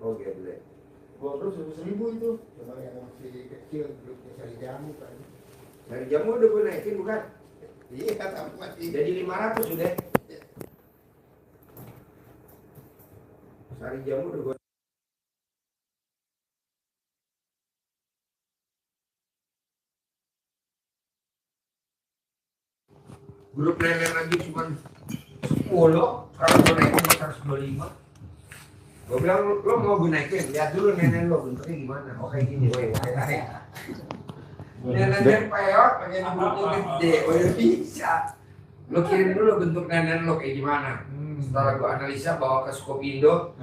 Oh geblek. Gua grup 100.000 itu. Cuma yang masih kecil grupnya cari jamu kan. Dari jamu udah gue naikin bukan? Iya, tapi masih Jadi 500 sudah. Sari jamu udah gue. Grup nenek lagi cuma 10, sekarang gue naikin 125. Gue bilang lo mau gue naikin, lihat dulu nenek lo bentuknya gimana. Oh kayak gini, woi, nenek peot, pakai bentuknya gede, woi bisa. Lo kirim dulu bentuk nenek lo kayak gimana. Setelah gue analisa bawa ke Skopindo,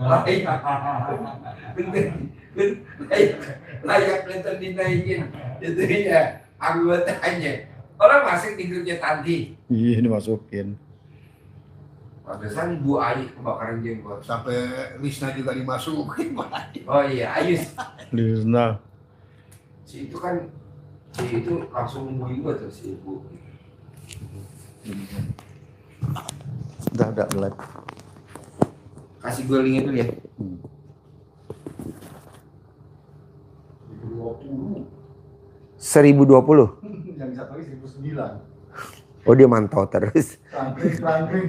layak kelihatan dinaikin. Itu ya, anggotanya. Orang masuk di grupnya Tanti. Iya, dimasukin. Pantesan Bu Ayi kebakaran jenggot. sampai Lisna juga dimasukin. Oh iya, Ayus. Lisna. Si itu kan, si itu langsung nungguin gue tuh si Ibu. Udah ada live. Kasih gue linknya dulu ya. 1020. Yang satu lagi 1.009. Oh dia mantau terus. Klangkring.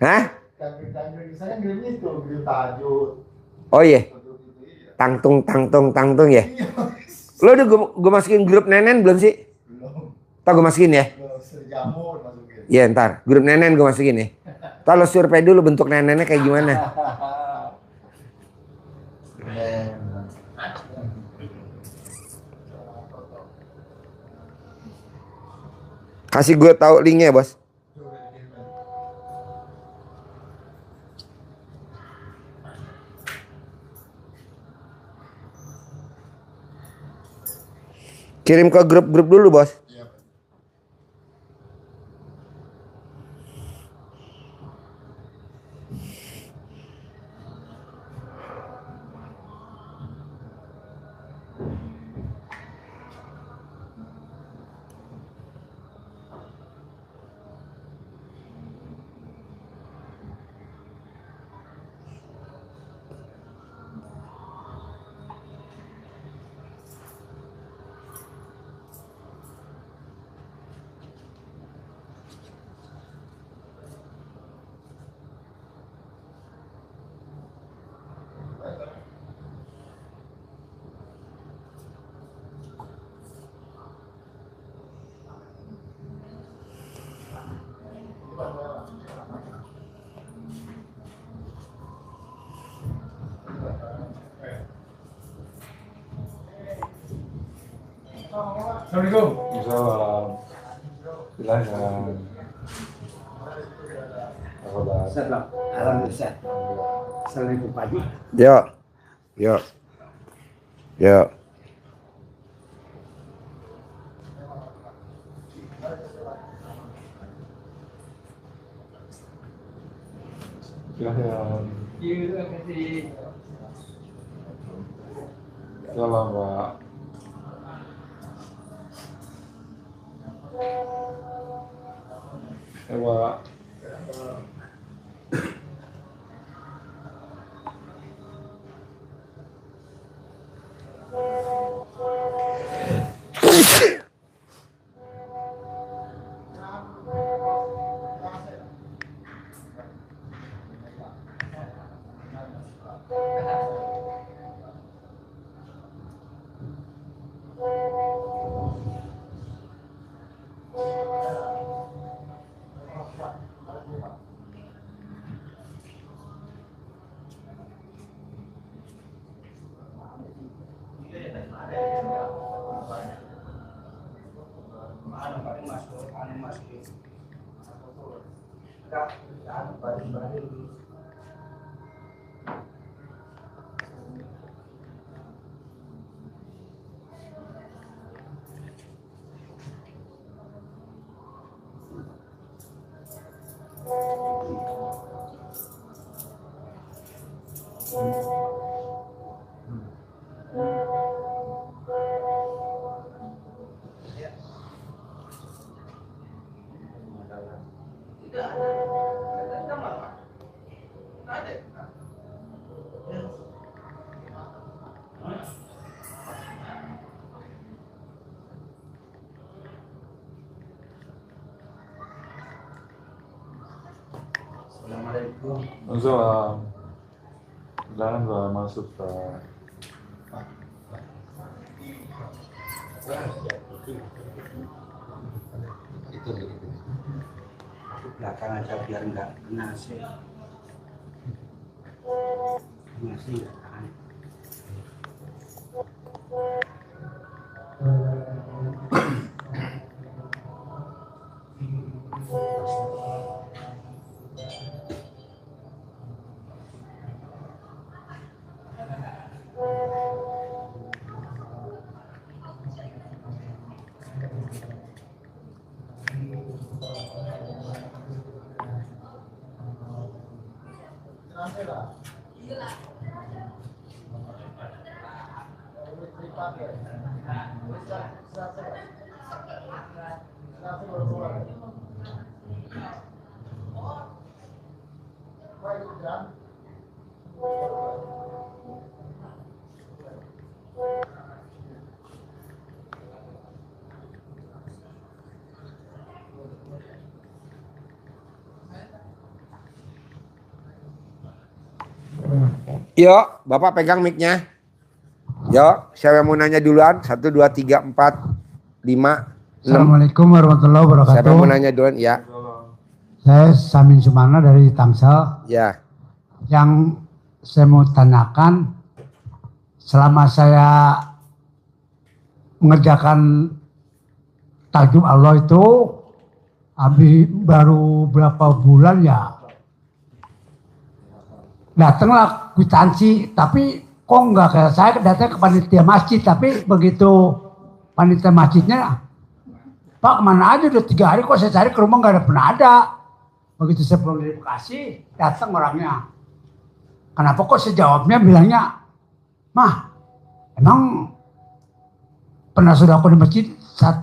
Hah? Klangkring. Saya ngirimnya itu, ngirim tajud. Oh iya. Tangtung ya. Iya. Lo udah gue masukin grup nenen belum sih? Belum. Ntar gue masukin ya. Jamu masukin. Iya ntar grup nenen gue masukin ya. Ntar lo survei dulu bentuk nenennya kayak gimana. Kasih gue tahu linknya bos. Kirim ke grup-grup dulu bos. Assalamualaikum. Waalaikumsalam. Silakan. Setelah alhamdulillah. Assalamualaikum Pak Haji. Yo. Silakan. Terima kasih. Salam Pak. Pak. Tidak ada. Assalamualaikum. Waalaikumsalam. Silakan Pak, masuk Pak. Itu belakang aja biar nggak kena AC. Masih nggak tahan. Yuk, Bapak pegang mic-nya. Yuk, siapa yang mau nanya duluan? 1, 2, 3, 4, 5, 6. Assalamualaikum warahmatullahi wabarakatuh. Siapa yang mau nanya duluan? Ya. Saya Samin Sumana dari Tangsel. Ya. Yang saya mau tanyakan, selama saya mengerjakan takjub Allah itu, habis baru berapa bulan ya, datanglah kwitansi, tapi kok nggak kayak saya datang ke panitia masjid, tapi begitu panitia masjidnya, Pak kemana aja udah 3 hari kok saya cari ke rumah nggak ada pernah ada. Begitu saya pulang dari Bekasi, datang orangnya. Kenapa kok saya jawabnya bilangnya, Mah, emang pernah sudah aku di masjid 1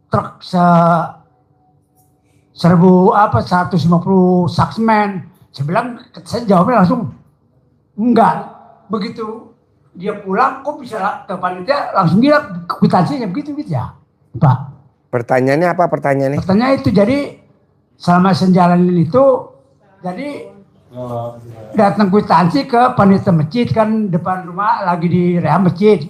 truk 150 sak semen. Saya bilang, saya jawabnya langsung, enggak. Begitu dia pulang, kok bisa ke panitia langsung bilang kwitansinya begitu ya, Pak. Pertanyaannya apa pertanyaannya? Pertanyaan itu jadi selama saya jalanin itu, jadi datang kwitansi ke panitia masjid kan depan rumah lagi di rehab masjid.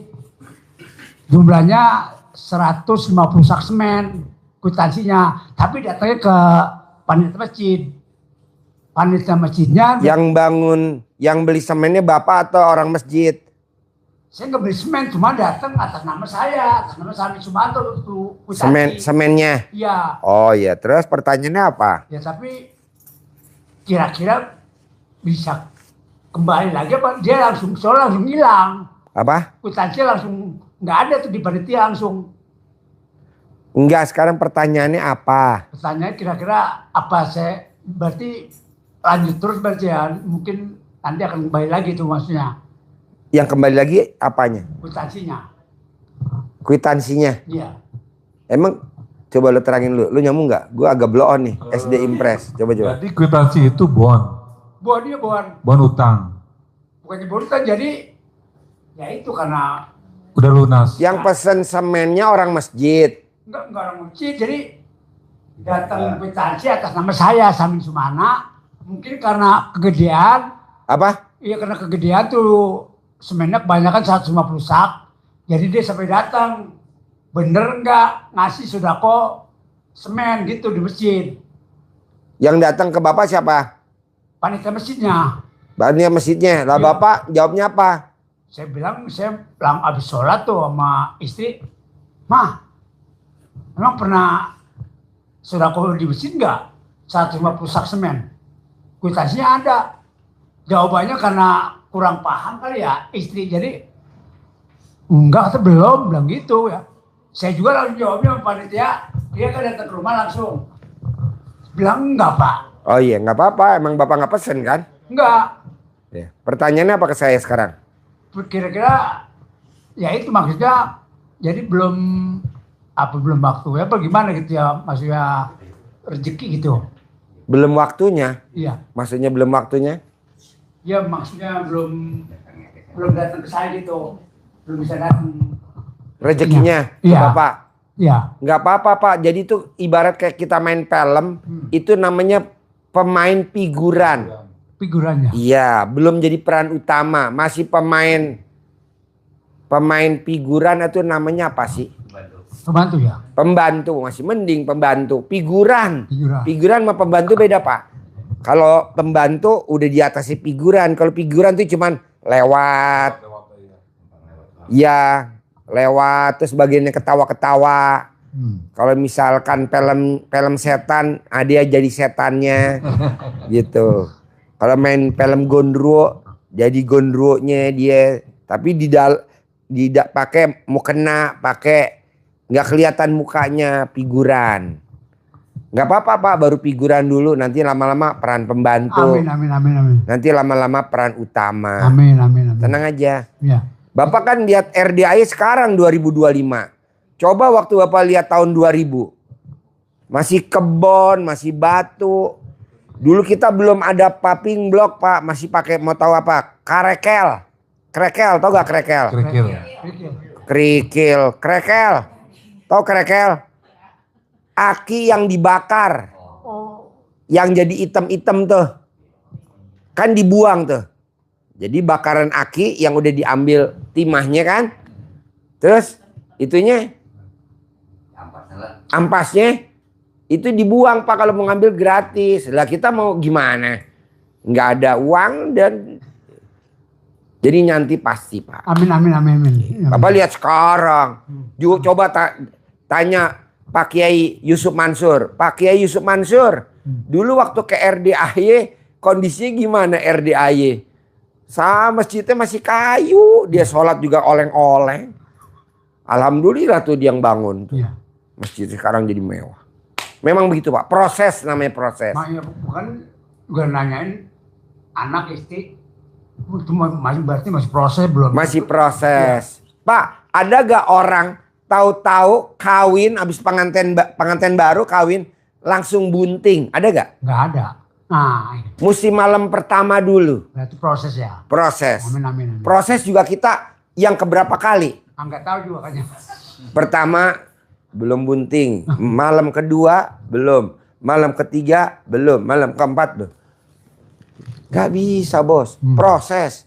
Jumlahnya 150 sak semen kwitansinya, tapi datangnya ke panitia masjid. Panitia masjidnya Yang bangun, yang beli semennya Bapak atau orang masjid? saya nggak beli semen, cuma datang atas nama saya, atas nama Samin Sumanto itu kwitansi. Semennya? Iya. Oh iya, terus pertanyaannya apa? Ya tapi kira-kira bisa kembali lagi apa? Dia langsung hilang. Apa? Kwitansi langsung nggak ada tuh di panitia langsung. Enggak, sekarang pertanyaannya apa? Pertanyaan kira-kira apa saya berarti lanjut terus berarti ya mungkin nanti akan kembali lagi tuh maksudnya Yang kembali lagi apanya? kwitansinya. Kwitansinya. Iya. Emang coba lu terangin lu nyambung nggak? Gue agak blow on nih, SD Impress. Coba. Jadi kwitansi itu bon utang. Bukannya bon kan jadi ya itu karena Udah lunas. Yang pesen semennya orang masjid. enggak orang masjid jadi datang kwitansi atas nama saya Samin Sumana. Mungkin karena kegedean. Apa? Iya karena kegedean tuh semennya kebanyakan 150 sak. Jadi dia sampai datang. Bener nggak ngasih sudah kok semen gitu di masjid. Yang datang ke Bapak siapa? Panitia masjidnya. Panitia masjidnya. Lah Iya. Bapak jawabnya apa? Saya bilang habis sholat tuh sama istri. Mah, emang pernah sudah kok di masjid nggak? 150 sak semen. Kwitansinya ada. Jawabannya karena kurang paham kali ya istri. Jadi enggak atau belum bilang gitu ya. Saya juga langsung jawabnya sama panitia. Dia kan datang ke rumah langsung. Bilang enggak Pak. Oh iya, nggak apa-apa. Emang Bapak nggak pesen kan? Enggak. Ya. Pertanyaannya apa ke saya sekarang? Kira-kira ya itu maksudnya jadi belum waktu ya apa gimana gitu ya maksudnya rezeki gitu. Belum waktunya? Iya. Maksudnya belum waktunya? Ya maksudnya belum datang ke saya gitu. Belum bisa datang. Rezekinya ke Iya. Bapak? Iya. Nggak apa-apa Pak. Jadi itu ibarat kayak kita main film. Itu namanya pemain figuran. Figurannya. Iya, belum jadi peran utama, masih pemain figuran itu namanya apa sih? Pembantu ya. Pembantu, masih mending pembantu. Figuran sama pembantu beda Pak. Kalau pembantu udah di atasnya figuran. Kalau figuran tuh cuman lewat. Ya, lewat terus bagiannya ketawa-ketawa. Kalau misalkan film setan, dia jadi setannya gitu. Kalau main film gondro, jadi gondronya dia. Tapi tidak pakai mukena, pakai nggak kelihatan mukanya, figuran. Nggak apa-apa Pak, baru figuran dulu, nanti lama-lama peran pembantu. Amin. Nanti lama-lama peran utama. Amin. Tenang aja. Ya. Bapak kan lihat RDAI sekarang 2025. Coba waktu Bapak lihat tahun 2000. Masih kebon, masih batu. Dulu kita belum ada paving block Pak, masih pakai, mau tahu apa? Krekel, tau gak krekel? Krekel. Tahu krekel? Aki yang dibakar. Yang jadi hitam-hitam tuh. Kan dibuang tuh. Jadi bakaran aki yang udah diambil timahnya kan. Terus itunya ampasnya itu dibuang Pak kalau mau ngambil gratis. Lah kita mau gimana? Nggak ada uang dan jadi nanti pasti Pak. Amin. Bapak lihat sekarang. Coba tanya Pak Kiai Yusuf Mansur. Pak Kiai Yusuf Mansur. Dulu waktu ke RDAY kondisinya gimana RDAY? Sama masjidnya masih kayu. Dia sholat juga oleng-oleng. Alhamdulillah tuh dia yang bangun. Tuh. Ya. Masjid sekarang jadi mewah. Memang begitu Pak. Proses namanya proses. Ya, bukan juga nanyain anak istri. Itu berarti masih proses belum? Masih proses. Ya. Pak, ada gak orang tahu-tahu kawin habis pengantin baru kawin langsung bunting? Ada gak? Gak ada. Nah, ini. Musim malam pertama dulu. Berarti proses ya. Proses. Amin. Proses juga kita yang keberapa kali? Enggak tahu juga kayaknya. Pertama belum bunting, malam kedua belum, malam ketiga belum, malam keempat belum. Gak bisa bos, proses.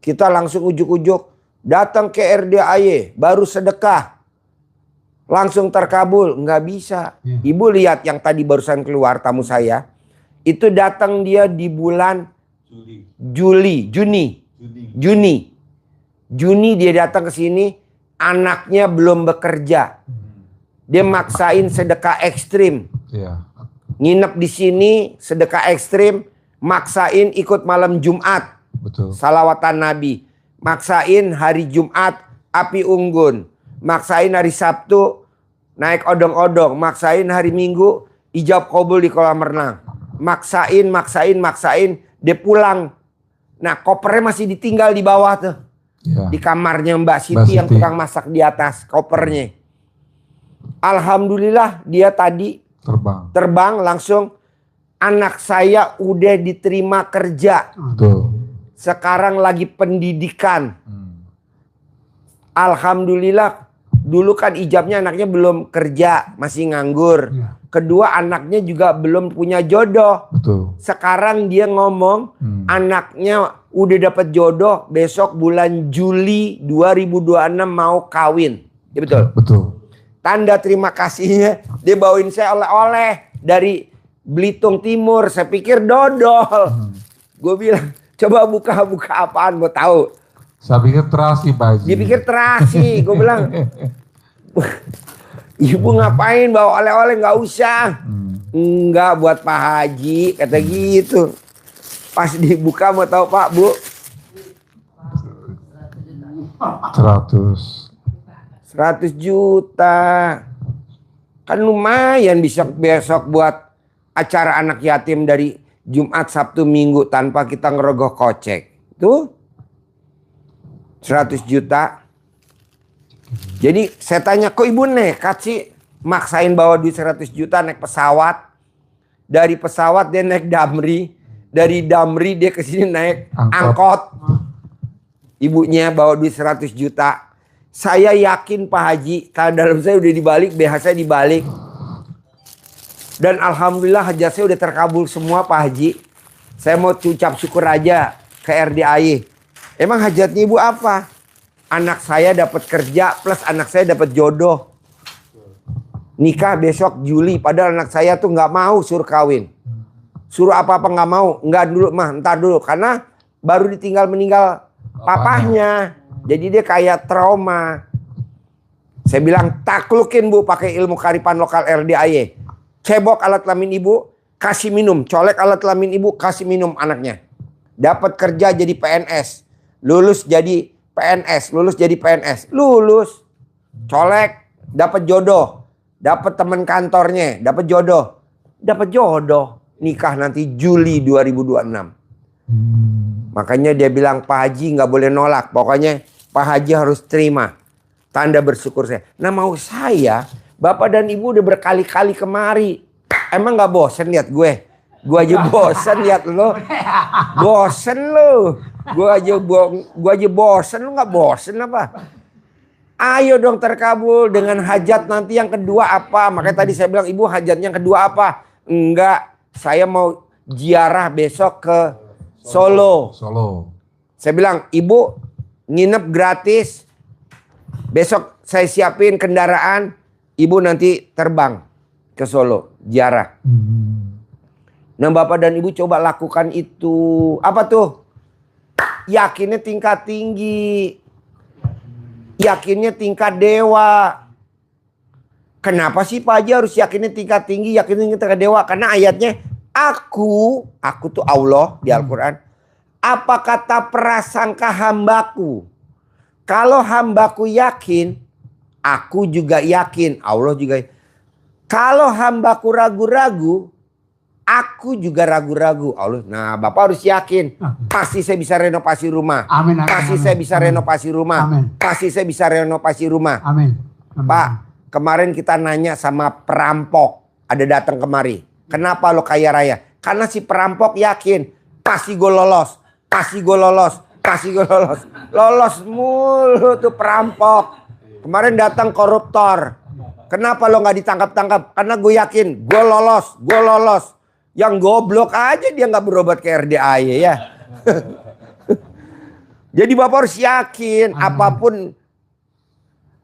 Kita langsung ujuk-ujuk datang ke RDAY, baru sedekah, langsung terkabul, nggak bisa. Ibu lihat yang tadi barusan keluar tamu saya, itu datang dia di bulan Juni dia datang ke sini, anaknya belum bekerja. Dia maksain sedekah ekstrim. Nginep di sini sedekah ekstrim, maksain ikut malam Jumat. Betul. Salawatan Nabi. Maksain hari Jumat api unggun. Maksain hari Sabtu naik odong-odong. Maksain hari Minggu ijab kabul di kolam renang. Maksain. Dia pulang. Nah kopernya masih ditinggal di bawah tuh. Ya. Di kamarnya Mbak Siti yang tukang masak di atas kopernya. Alhamdulillah dia tadi terbang langsung. Anak saya udah diterima kerja. Betul. Sekarang lagi pendidikan. Alhamdulillah. Dulu kan ijabnya anaknya belum kerja, masih nganggur. Kedua anaknya juga belum punya jodoh. Betul. Sekarang dia ngomong anaknya udah dapat jodoh, besok bulan Juli 2026 mau kawin. Ya betul? Betul. Tanda terima kasihnya dia bawain saya oleh-oleh dari Belitung Timur. Saya pikir dodol. Gue bilang coba buka apaan mau tahu. Saya pikir terasi Pak Haji. Dia pikir terasi. Gue bilang ibu ngapain bawa oleh-oleh, nggak usah. Enggak buat Pak Haji kata gitu. Pas dibuka mau tahu Pak Bu 100 juta. Kan lumayan bisa besok buat acara anak yatim dari Jumat, Sabtu, Minggu tanpa kita ngerogoh kocek. Tuh 100 juta. Jadi saya tanya, kok ibu nekat sih maksain bawa duit 100 juta naik pesawat. Dari pesawat dia naik Damri. Dari Damri dia ke sini naik angkot. Ibunya bawa duit 100 juta. Saya yakin Pak Haji, kalau dalam saya udah dibalik, BH saya dibalik. Dan alhamdulillah hajat saya udah terkabul semua Pak Haji. Saya mau ucap syukur aja ke RDAY. Emang hajatnya ibu apa? Anak saya dapat kerja plus anak saya dapat jodoh. Nikah besok Juli, padahal anak saya tuh nggak mau suruh kawin. Suruh apa-apa nggak mau. Nggak dulu mah, ntar dulu. Karena baru ditinggal meninggal papahnya. Jadi dia kayak trauma. Saya bilang taklukin bu pakai ilmu kearifan lokal RDAY. Cebok alat kelamin ibu, kasih minum. Colek alat kelamin ibu, kasih minum anaknya. Dapat kerja jadi PNS. Lulus jadi PNS. Lulus jadi PNS. Lulus. Colek. Dapat jodoh. Dapat teman kantornya. Dapat jodoh. Dapat jodoh. Nikah nanti Juli 2026. Makanya dia bilang Pak Haji nggak boleh nolak. Pokoknya Pak Haji harus terima. Tanda bersyukur saya. Nah mau saya, Bapak dan Ibu udah berkali-kali kemari. Emang nggak bosen lihat gue? Gue aja bosen lihat lo. Bosen lo. Gue aja bosen, lo nggak bosen apa? Ayo dong terkabul dengan hajat nanti yang kedua apa? Makanya tadi saya bilang ibu hajatnya yang kedua apa? Enggak, saya mau ziarah besok ke Solo. Saya bilang ibu nginep gratis. Besok saya siapin kendaraan. Ibu nanti terbang ke Solo ziarah. Nah Bapak dan Ibu coba lakukan itu. Apa tuh? Yakinnya tingkat tinggi. Yakinnya tingkat dewa. Kenapa sih Pak Haji harus yakinnya tingkat tinggi, yakinnya tingkat dewa? Karena ayatnya aku tuh Allah di Al-Quran. Apa kata prasangka hambaku? Kalau hambaku yakin, aku juga yakin. Allah juga. Kalau hambaku ragu-ragu, aku juga ragu-ragu. Allah. Nah, Bapak harus yakin. Pasti saya bisa renovasi rumah. Amin, amin, Pasti amin, saya bisa amin. renovasi rumah. Amin. Pasti saya bisa renovasi rumah. Amin. Pak, kemarin kita nanya sama perampok. Ada datang kemari. Kenapa lo kaya raya? Karena si perampok yakin. Pasti gue lolos. Pasti gue lolos. Pasti gue lolos. Lolos mulu tuh perampok. Kemarin datang koruptor. Kenapa lo gak ditangkap-tangkap? Karena gue yakin. Gue lolos. Gue lolos. Yang goblok aja dia gak berobat ke RDAY ya. Jadi Bapak harus yakin.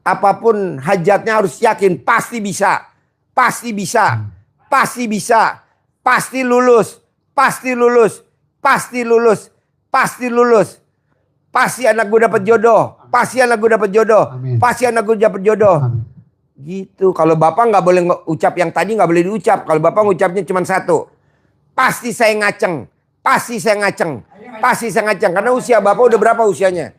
Apapun hajatnya harus yakin. Pasti bisa. Pasti bisa. Pasti bisa. Pasti lulus. Pasti lulus. Pasti lulus. Pasti lulus. Pasti anak gue dapat jodoh. Pasti anak gue dapat jodoh. Amin. Pasti anak gue dapat jodoh. Amin. Gitu. Kalau Bapak nggak boleh ucap yang tadi nggak boleh diucap. Kalau Bapak ngucapnya cuma satu. Pasti saya ngaceng. Pasti saya ngaceng. Pasti saya ngaceng. Karena usia Bapak udah berapa usianya?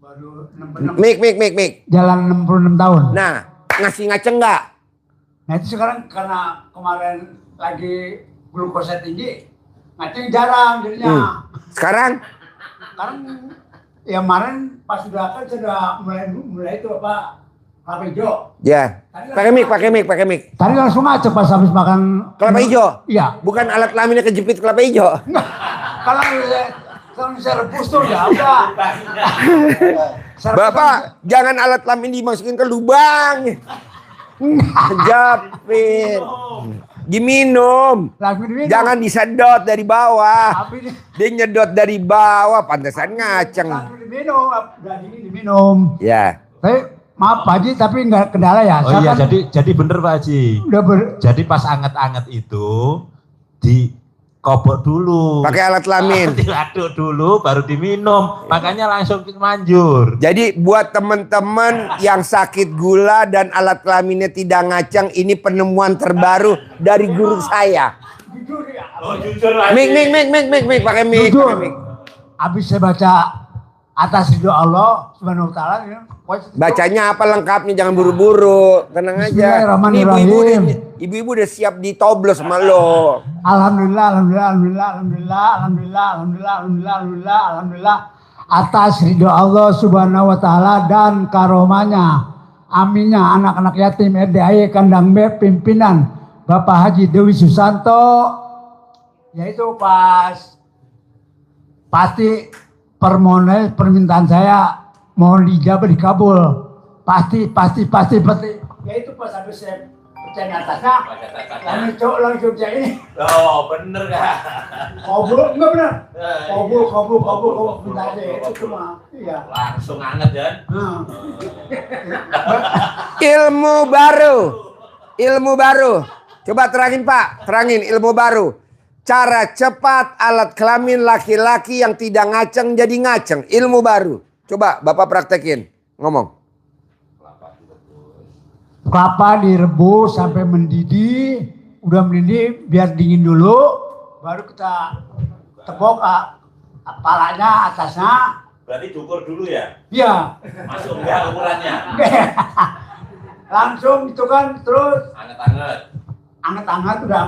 Baru Mik. jalan 66 tahun. Nah, ngasih ngaceng nggak? Nah itu sekarang karena kemarin lagi glukosa tinggi, ngaceng jarang jadinya. Sekarang? Sekarang ya kemarin pas sudah kan sudah mulai itu apa kelapa hijau. Ya. Pakai mic. Tadi langsung ngaceng pas habis makan Kelapa hijau? Iya. Bukan alat kelaminnya kejepit kelapa hijau. Kalau saya rebus tuh ya udah. Bapak, jangan alat kelamin dimasukin ke lubang. Japin. Diminum. Jangan disedot dari bawah. Dia nyedot dari bawah, pantesan ngaceng. Diminum. Ya. Tapi maaf Pak Haji, tapi nggak kendala ya. Oh iya, jadi bener Pak Haji. Udah Jadi pas anget-anget itu dikobok dulu. Pakai alat kelamin. Diaduk dulu baru diminum. Makanya langsung manjur. Jadi buat teman-teman yang sakit gula dan alat kelaminnya tidak ngaceng, ini penemuan terbaru dari guru saya. Oh jujur Mik, pakai mic. Jujur, habis saya baca atas ridho Allah Subhanahu wa taala ya. Bacanya apa lengkapnya, jangan buru-buru, tenang aja. Bismillahirrahmanirrahim. Ibu-ibu udah siap ditoblos sama lo. Alhamdulillah atas ridho Allah Subhanahu wa taala dan karomanya. Aminnya anak-anak yatim RDAY Kandang B pimpinan Bapak Haji Dewi Susanto, yaitu pasti permintaan saya mohon dijabah dikabul. Pasti. Yaitu pas habis saya pecahin atasnya. Kami cowok langsung cek ini. Oh, bener kan? Kobul, enggak benar. Kobul, bentar deh. Itu cuma, iya. Langsung anget ya. Nah. Ilmu baru. Coba terangin Pak, terangin ilmu baru. Cara cepat alat kelamin laki-laki yang tidak ngaceng jadi ngaceng. Ilmu baru. Coba Bapak praktekin. Ngomong. Kelapa direbus sampai mendidih. Udah mendidih, biar dingin dulu. Baru kita tepuk kepalanya, atasnya. Berarti diukur dulu ya? Iya. Masuk enggak ukurannya? Langsung itu kan terus. Anget-anget. Anget-anget, udah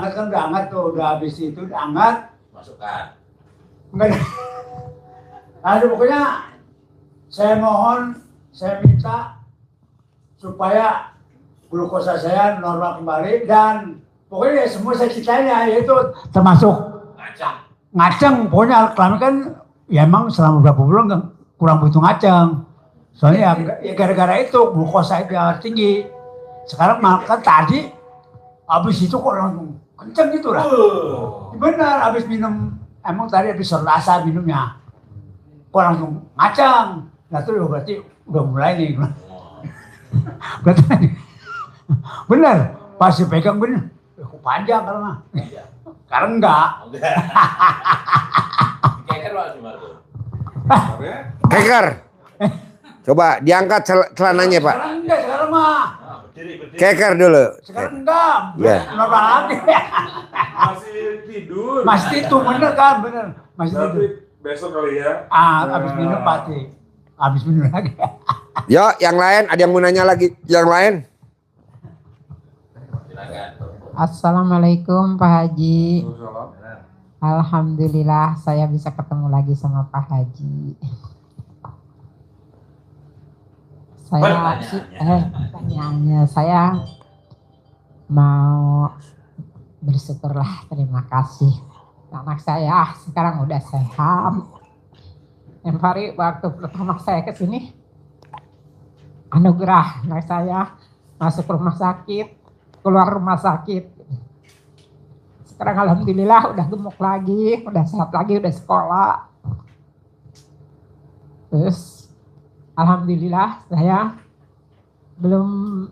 anget tuh. Udah habis itu udah anget. Masukkan. Enggak ada. Lalu pokoknya saya mohon, saya minta supaya glukosa saya normal kembali dan pokoknya semua saya ceritain ya yaitu termasuk ngaceng. Pokoknya kelamin kan ya emang selama beberapa bulan kan kurang butuh ngaceng. Soalnya ya gara-gara itu glukosa itu yang tinggi. Sekarang makan tadi habis itu kok langsung kenceng gitu lah. Benar habis minum emang tadi habis serasa minumnya. Kok langsung ngaceng. Nah itu berarti udah mulai nih. Berarti benar, pas dipegang benar. Kok panjang kalau mah. Sekarang enggak. Keker Pak Sumargo. Keker. Coba diangkat celananya Pak. Sekarang enggak, sekarang mah. Berdiri. Keker dulu. Sekarang enggak. Ya. Normal lagi. Masih tidur. Masih itu bener kan, bener. Masih Tapi tidur. besok kali ya. Habis minum pasti. Habis minum lagi. Yo, yang lain ada yang mau nanya lagi? Yang lain? Assalamualaikum Pak Haji. Alhamdulillah saya bisa ketemu lagi sama Pak Haji. Pertanyaannya saya mau bersyukurlah, terima kasih. Anak saya sekarang udah sehat. Yang hari waktu pertama saya ke sini, anugerah anak saya masuk rumah sakit, keluar rumah sakit. Sekarang alhamdulillah udah gemuk lagi, udah sehat lagi, udah sekolah. Terus alhamdulillah saya belum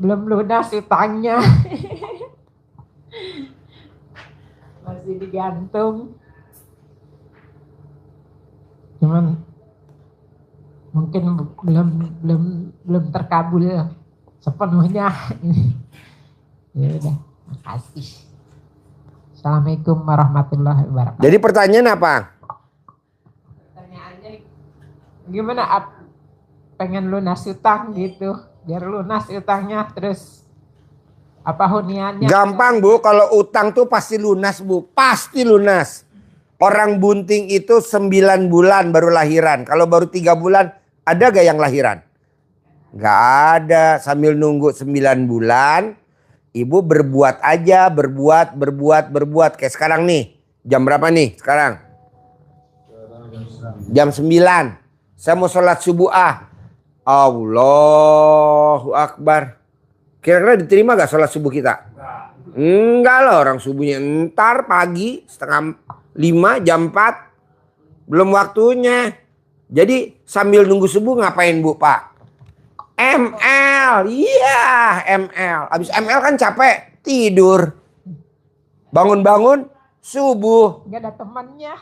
lunas utangnya. Masih digantung. Cuman mungkin belum terkabul sepenuhnya. Ya udah, makasih. Assalamualaikum warahmatullahi wabarakatuh. Jadi pertanyaan apa? Pertanyaannya gimana? Pengen lunas utang gitu, biar lunas utangnya, terus apa huniannya? Gampang Bu, kalau utang tuh pasti lunas Bu, pasti lunas. Orang bunting itu 9 bulan baru lahiran. Kalau baru 3 bulan, ada gak yang lahiran? Gak ada. Sambil nunggu 9 bulan, ibu berbuat aja, berbuat. Kayak sekarang nih, jam berapa nih sekarang? Jam 9. Saya mau sholat subuh Allahu Akbar. Kira-kira diterima gak sholat subuh kita? Enggak lah, orang subuhnya ntar pagi 4:30, jam 4. Belum waktunya. Jadi sambil nunggu subuh ngapain Bu Pak? ML. Iya ML. Abis ML kan capek, tidur. Bangun-bangun subuh. Gak ada temannya.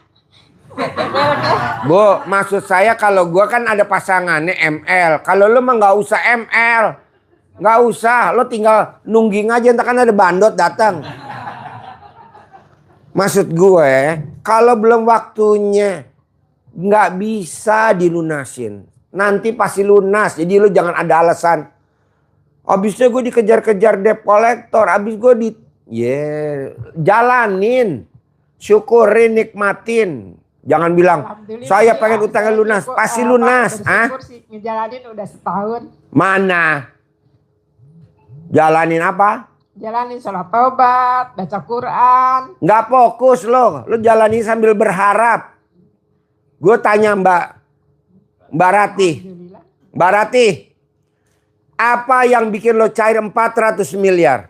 Bu, maksud saya kalau gua kan ada pasangannya ML. Kalau lu mah nggak usah ML. Nggak usah, lo tinggal nungging aja, entar kan ada bandot datang. Maksud gue, kalau belum waktunya nggak bisa dilunasin. Nanti pasti lunas, jadi lo jangan ada alasan. Abisnya gue dikejar-kejar debt collector, abis gue jalanin, syukurin, nikmatin. Jangan bilang, saya pengen utangnya lunas, pasti lunas. Ngejalanin udah setahun. Mana? Jalanin apa? Jalanin sholat tobat, baca Quran. Nggak fokus lo jalanin sambil berharap. Gue tanya Mbak Rati. Apa yang bikin lo cair 400 miliar?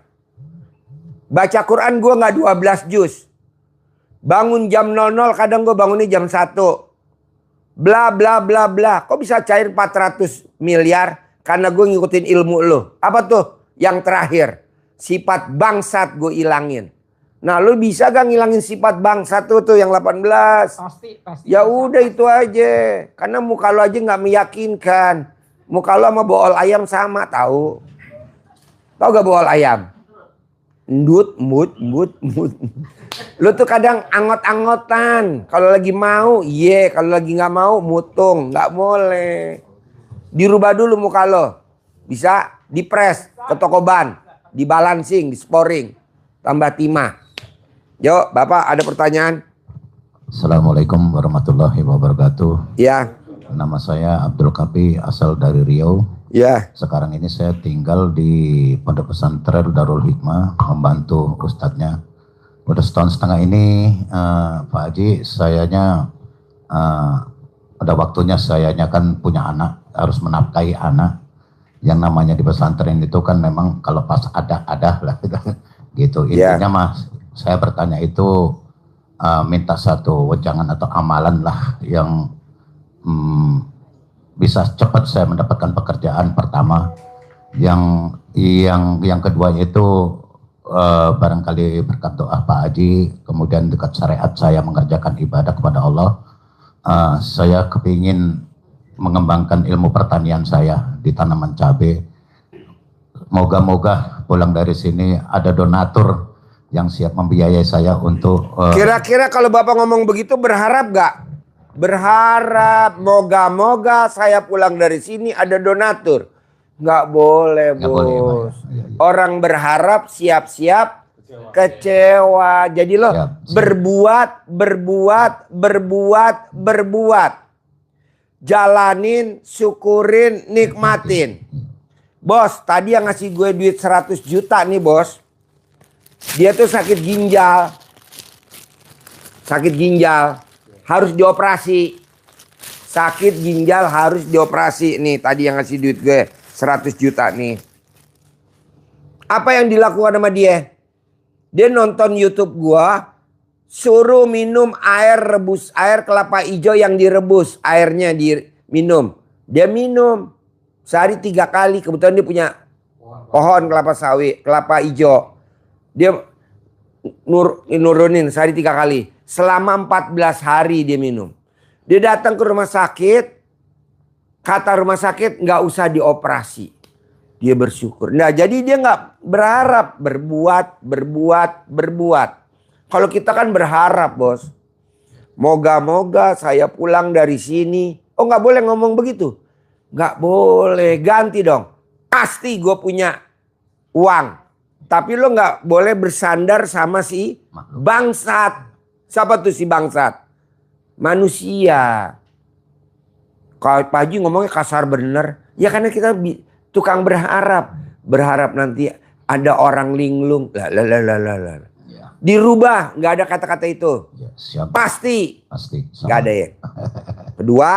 Baca Quran gue nggak 12 juz. Bangun jam 00, kadang gue bangunnya jam 1. Bla bla bla bla. Kok bisa cair 400 miliar? Karena gue ngikutin ilmu lo. Apa tuh? Yang terakhir. Sifat bangsat gue ilangin. Nah lo bisa gak ngilangin sifat bangsat tuh yang 18? Pasti. Ya udah itu aja. Karena muka lo aja nggak meyakinkan. Muka lo sama bool ayam sama, tahu? Tahu gak bool ayam? Mut. Lo tuh kadang angot-angotan. Kalau lagi mau, iya. Kalau lagi nggak mau, mutung. Nggak boleh. Dirubah dulu muka lo. Bisa dipres ke toko ban, dibalancing, disporing, tambah timah. Yo, Bapak ada pertanyaan? Assalamualaikum warahmatullahi wabarakatuh. Ya. Nama saya Abdul Kafi, asal dari Riau. Ya. Sekarang ini saya tinggal di Pondok Pesantren Darul Hikmah, membantu ustadznya. Udah setahun setengah ini, Pak Haji, sayanya ada waktunya sayanya kan punya anak, harus menafkahi anak. Yang namanya di pesantren itu kan memang kalau pas ada lah gitu. Intinya Mas, saya bertanya itu minta satu wejangan atau amalan lah yang bisa cepat saya mendapatkan pekerjaan pertama. Yang kedua itu barangkali berkat doa Pak Haji, kemudian dekat syariat saya mengerjakan ibadah kepada Allah. Saya kepingin mengembangkan ilmu pertanian saya di tanaman cabai. Moga-moga pulang dari sini ada donatur yang siap membiayai saya untuk Kira-kira kalau Bapak ngomong begitu berharap gak? Berharap moga-moga saya pulang dari sini ada donatur. Nggak boleh, Nggak Bos. boleh, Pak, ya. Orang berharap siap-siap kecewa. Jadi lo berbuat. Jalanin, syukurin, nikmatin. Bos, tadi yang ngasih gue duit 100 juta nih, Bos. Dia tuh sakit ginjal. Harus dioperasi. Sakit ginjal harus dioperasi. Nih tadi yang ngasih duit gue 100 juta nih. Apa yang dilakukan sama dia? Dia nonton YouTube gua, suruh minum air rebus, air kelapa hijau yang direbus, airnya diminum. Dia minum sehari 3 kali. Kebetulan dia punya pohon kelapa sawit, kelapa hijau. Dia nurunin sehari 3 kali. Selama 14 hari dia minum. Dia datang ke rumah sakit. Kata rumah sakit nggak usah dioperasi. Dia bersyukur. Nah jadi dia nggak berharap. Berbuat. Kalau kita kan berharap, Bos. Moga-moga saya pulang dari sini. Oh nggak boleh ngomong begitu. Nggak boleh. Ganti dong. Pasti gue punya uang. Tapi lo nggak boleh bersandar sama si bangsat. Siapa tuh si bangsat? Manusia. Kalau Pak Haji ngomongnya kasar bener. Ya karena kita tukang berharap. Berharap nanti ada orang linglung. Lah. Ya. Dirubah. Nggak ada kata-kata itu. Ya, siap. Pasti. Sama. Nggak ada ya. Kedua.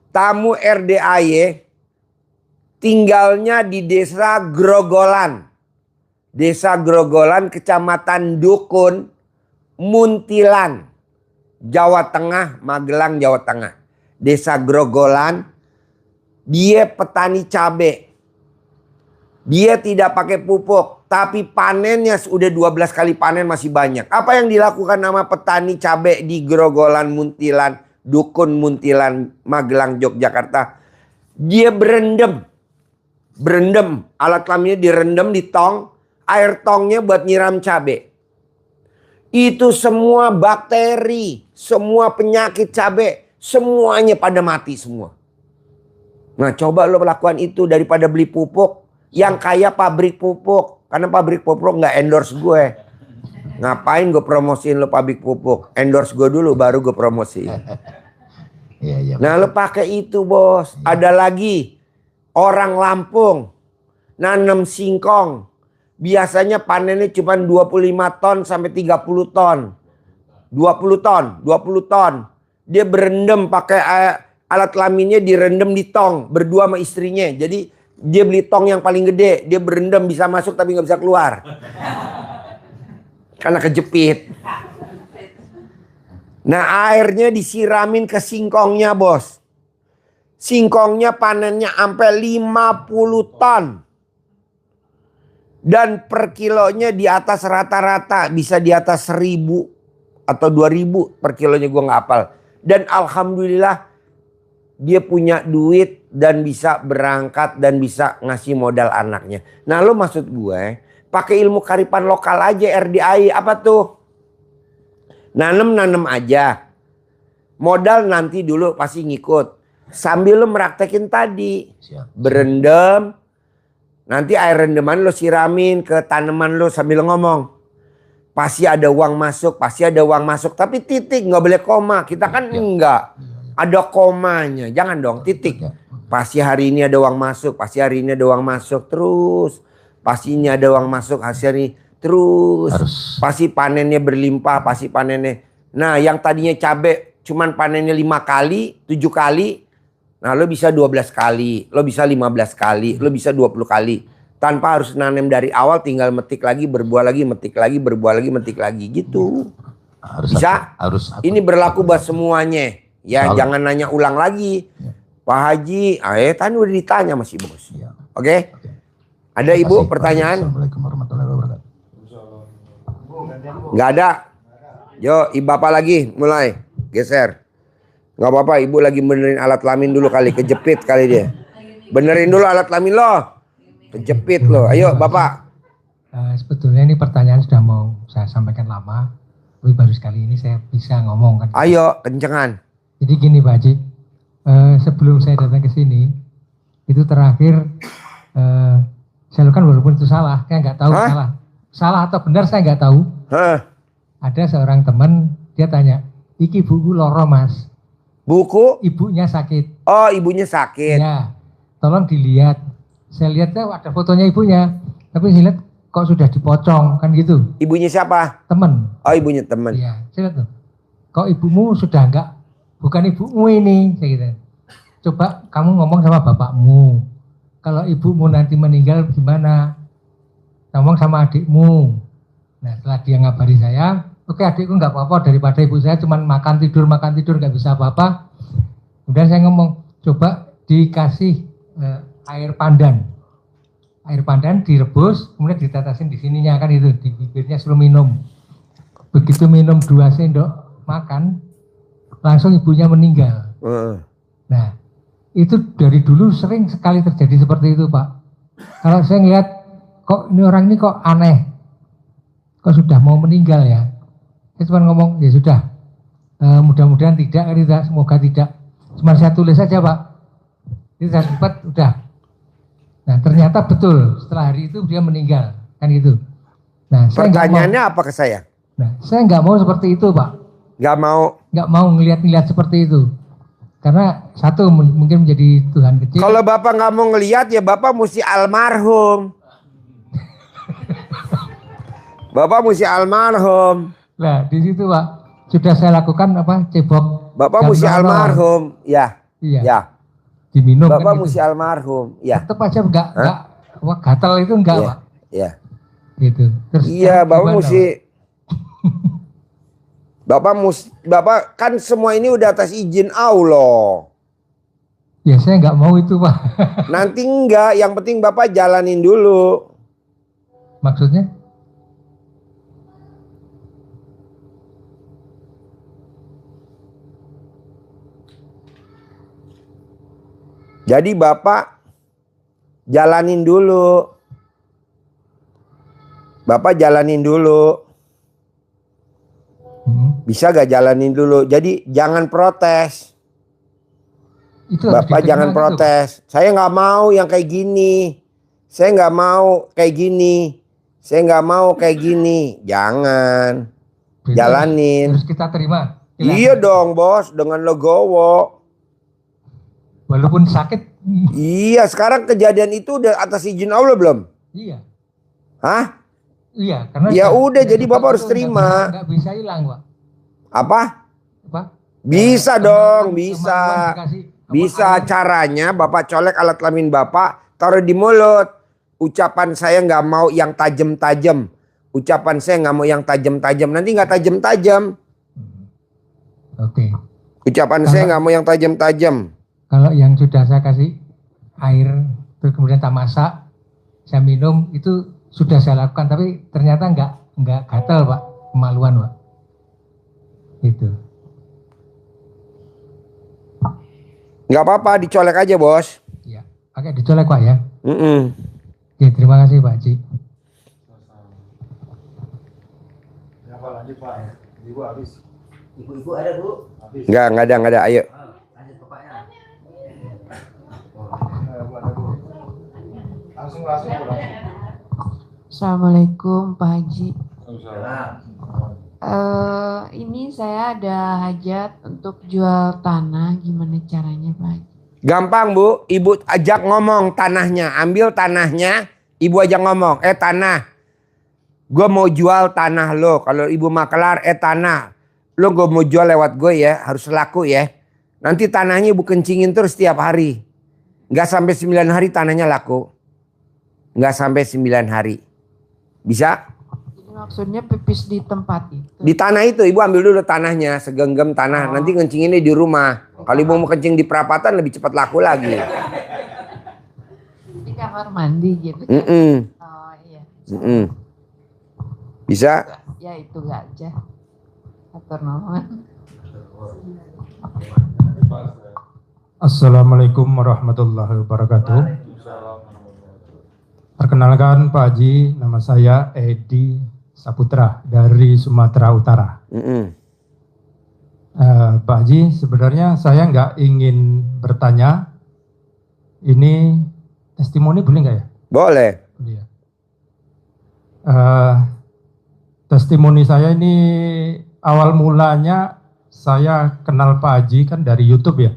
Tamu RDAY tinggalnya di desa Grogolan. Desa Grogolan, Kecamatan Dukun, Muntilan, Jawa Tengah, Magelang, Jawa Tengah. Desa Grogolan, dia petani cabai. Dia tidak pakai pupuk, tapi panennya sudah 12 kali panen masih banyak. Apa yang dilakukan nama petani cabai di Grogolan, Muntilan, Dukun Muntilan, Magelang, Yogyakarta? Dia berendam, alat kelaminnya direndam di tong, air tongnya buat nyiram cabai. Itu semua bakteri, semua penyakit cabai, semuanya pada mati semua. Nah coba lo melakukan itu daripada beli pupuk yang kayak pabrik pupuk. Karena pabrik pupuk nggak endorse gue. Ngapain gue promosiin lo pabrik pupuk? Endorse gue dulu baru gue promosiin. Iya. Nah lo pakai itu, Bos. Ada lagi orang Lampung nanam singkong. Biasanya panennya cuma 25 ton sampai 30 ton. 20 ton. Dia berendam pakai alat kelaminnya direndam di tong berdua sama istrinya. Jadi Dia beli tong yang paling gede, dia berendam bisa masuk tapi nggak bisa keluar. Karena kejepit. Nah airnya disiramin ke singkongnya bos. Singkongnya panennya sampai 50 ton. Dan per kilonya di atas rata-rata bisa di atas 1.000 atau 2.000 per kilonya, gue nggak hafal. Dan alhamdulillah dia punya duit dan bisa berangkat dan bisa ngasih modal anaknya. Nah lo maksud gue pakai ilmu kearifan lokal aja, RDI apa tuh? Nanem aja. Modal nanti dulu pasti ngikut. Sambil lo meraktekin tadi. Berendam. Nanti air rendaman lo siramin ke tanaman lo sambil ngomong. Pasti ada uang masuk, pasti ada uang masuk. Tapi titik, nggak boleh koma. Kita kan enggak. Ada komanya, jangan dong titik. Pasti hari ini ada uang masuk, pasti hari ini ada uang masuk terus. Pasti ini ada uang masuk hasil ini terus. Pasti panennya berlimpah, pasti panennya. Nah yang tadinya cabai cuman panennya 5 kali, 7 kali. Nah lo bisa 12 kali, lo bisa 15 kali, lo bisa 20 kali. Tanpa harus nanem dari awal, tinggal metik lagi, berbuah lagi, metik lagi, berbuah lagi, metik lagi gitu. Bisa? Ini berlaku buat semuanya. Ya jangan nanya ulang lagi. Pak Haji, tadi udah ditanya masih bos. Oke? Ada ibu pertanyaan? Assalamualaikum warahmatullahi wabarakatuh. Nggak ada. Yo, ibu bapak lagi mulai geser. Nggak apa-apa, ibu lagi benerin alat kelamin dulu kali, kejepit kali dia. Benerin dulu alat kelamin lo. Kejepit lo. Ayo bapak. Sebetulnya ini pertanyaan sudah mau saya sampaikan lama. Tapi baru sekali ini saya bisa ngomong kan. Ayo kencengan. Jadi gini Pak Haji, sebelum saya datang ke sini, itu terakhir saya lakukan walaupun itu salah, saya nggak tahu salah atau benar saya nggak tahu. Ada seorang teman, dia tanya, iki buku loro mas. Buku? Ibunya sakit. Oh ibunya sakit. Ya, tolong dilihat. Saya lihat ada fotonya ibunya, tapi saya lihat kok sudah dipocong kan gitu. Ibunya siapa? Teman. Oh ibunya teman. Iya, saya lihat tuh. Kok ibumu sudah enggak, bukan ibumu ini, saya gitu. Coba kamu ngomong sama bapakmu. Kalau ibumu nanti meninggal gimana? Ngomong sama adikmu. Nah setelah dia ngabari saya, oke adikku nggak apa-apa daripada ibu saya cuma makan tidur nggak bisa apa-apa. Kemudian saya ngomong, coba dikasih air pandan. Air pandan direbus, kemudian ditetesin di sininya kan itu, di bibirnya suruh minum. Begitu minum 2 sendok makan, langsung ibunya meninggal. Nah, itu dari dulu sering sekali terjadi seperti itu Pak. Kalau saya ngeliat, kok ini orang ini kok aneh, kok sudah mau meninggal ya. Saya cuma ngomong, ya sudah, mudah-mudahan tidak, semoga tidak. Cuma saya tulis saja Pak. Itu saya sempat, udah. Nah ternyata betul, setelah hari itu dia meninggal, kan gitu. Nah, pertanyaannya apa ke saya? Nah, saya nggak mau seperti itu Pak. Nggak mau? Nggak mau ngeliat-ngeliat seperti itu. Karena satu mungkin menjadi Tuhan kecil. Kalau bapak nggak mau ngeliat ya bapak mesti almarhum. Bapak mesti almarhum. Nah di situ Pak, sudah saya lakukan apa, cebok. Bapak mesti almarhum, ya. Iya. Ya. Diminum. Bapak kan mesti gitu. almarhum, ya. Tetap aja enggak gatal itu enggak ya. Pak. Iya. Gitu. Terus iya, bapak mesti. Bapak kan semua ini udah atas izin Allah. Ya saya nggak mau itu Pak. Nanti enggak, yang penting bapak jalanin dulu. Maksudnya? Jadi bapak jalanin dulu. Bapak jalanin dulu. Bisa gak jalanin dulu? Jadi jangan protes. Itu bapak jangan protes. Itu. Saya nggak mau yang kayak gini. Saya nggak mau kayak gini. Saya nggak mau kayak gini. Jangan. Beda, jalanin. Terus kita terima. Iya dong bos. Dengan legowo. Walaupun sakit. Iya, sekarang kejadian itu udah atas izin Allah belum? Iya. Hah? Iya, karena ya udah jadi bapak harus terima. Nggak bisa hilang Pak. Apa? Apa? Bisa dong, bisa. Bisa caranya bapak colek alat kelamin bapak, taruh di mulut. Ucapan saya nggak mau yang tajam-tajam. Ucapan saya nggak mau yang tajam-tajam. Nanti nggak tajam-tajam. Oke. Ucapan saya nggak mau yang tajam-tajam. Kalau yang sudah saya kasih air, terus kemudian tak masak, saya minum, itu sudah saya lakukan. Tapi ternyata nggak gatal Pak, kemaluan Pak. Itu. Nggak apa-apa, dicolek aja bos. Ya, oke dicolek Pak ya. Oke, terima kasih Pak Haji. Apa lanjut Pak? Ibu habis. Ibu-ibu ada Bu? Habis. Nggak ada. Ayo. Lanjut bapaknya. Langsung pulang. Assalamualaikum Pak Haji. Nah, Ini saya ada hajat untuk jual tanah, gimana caranya Pak Haji? Gampang Bu, ibu ajak ngomong tanahnya, ambil tanahnya, ibu ajak ngomong, tanah, gue mau jual tanah lo. Kalau ibu makelar, tanah, lo gue mau jual lewat gue ya, harus laku ya. Nanti tanahnya ibu kencingin terus setiap hari. Nggak sampai 9 hari tanahnya laku. Nggak sampai 9 hari. Bisa? Jadi maksudnya pipis di tempat itu? Di tanah itu, ibu ambil dulu tanahnya, segenggam tanah. Nanti kencinginnya di rumah. Kalau ibu mau kencing di perapatan lebih cepat laku lagi. Di kamar mandi gitu? Oh iya. Bisa? Ya itu gak aja. Atur nuhun. Assalamualaikum warahmatullahi wabarakatuh. Perkenalkan Pak Haji, nama saya Edi Saputra dari Sumatera Utara. Pak Haji, sebenarnya saya nggak ingin bertanya, ini testimoni boleh nggak ya? Boleh. Boleh ya. Testimoni saya ini awal mulanya saya kenal Pak Haji kan dari YouTube ya.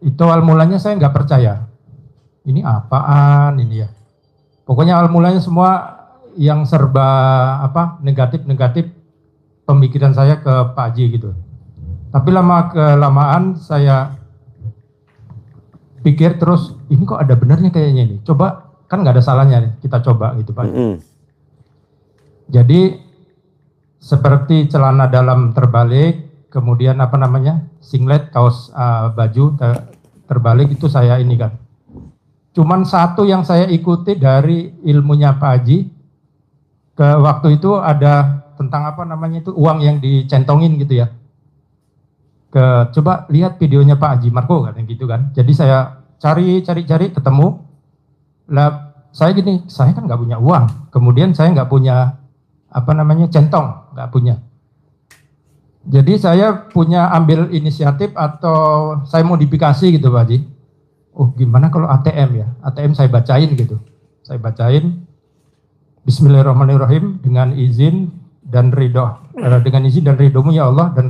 Itu awal mulanya saya nggak percaya. Ini apaan ini ya? Pokoknya awal mulanya semua yang serba negatif pemikiran saya ke Pak Haji gitu. Tapi lama kelamaan saya pikir terus, ini kok ada benarnya kayaknya ini. Coba, kan nggak ada salahnya nih, kita coba gitu Pak. Jadi seperti celana dalam terbalik, kemudian singlet, kaos baju terbalik itu saya ini kan. Cuman satu yang saya ikuti dari ilmunya Pak Haji, ke waktu itu ada tentang uang yang dicentongin gitu ya. Coba lihat videonya Pak Haji Marco kan gitu kan. Jadi saya cari ketemu. Lah saya kan nggak punya uang. Kemudian saya nggak punya centong, nggak punya. Jadi saya punya ambil inisiatif atau saya modifikasi gitu Pak Haji. Oh gimana kalau ATM ya? ATM saya bacain gitu. Saya bacain Bismillahirrahmanirrahim dengan izin dan ridhomu ya Allah dan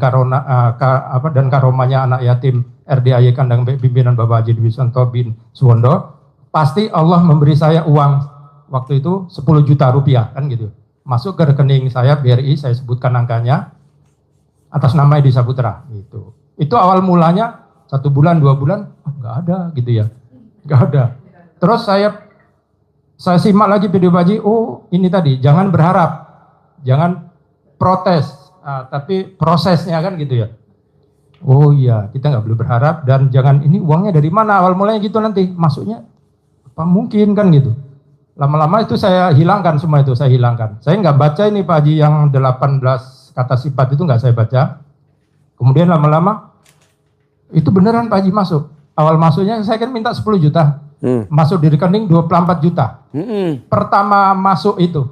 dan karomanya anak yatim RDAY Kandang pimpinan Bapak Haji Dwi Santo bin Suwondo, pasti Allah memberi saya uang waktu itu 10 juta rupiah kan gitu. Masuk ke rekening saya BRI, saya sebutkan angkanya atas nama Edi Saputra gitu. Itu awal mulanya 1 bulan 2 bulan nggak ada gitu ya. Nggak ada. Terus saya simak lagi video Pak Haji, oh ini tadi jangan berharap, jangan protes, tapi prosesnya kan gitu ya. Oh iya, kita nggak boleh berharap dan jangan ini uangnya dari mana awal mulanya gitu nanti masuknya apa mungkin kan gitu. Lama-lama itu saya hilangkan semua itu, saya hilangkan. Saya nggak baca ini Pak Haji yang 18 kata sifat itu nggak saya baca. Kemudian lama-lama itu beneran Pak Haji masuk. Awal masuknya saya kan minta 10 juta, masuk di rekening 24 juta. Pertama masuk itu.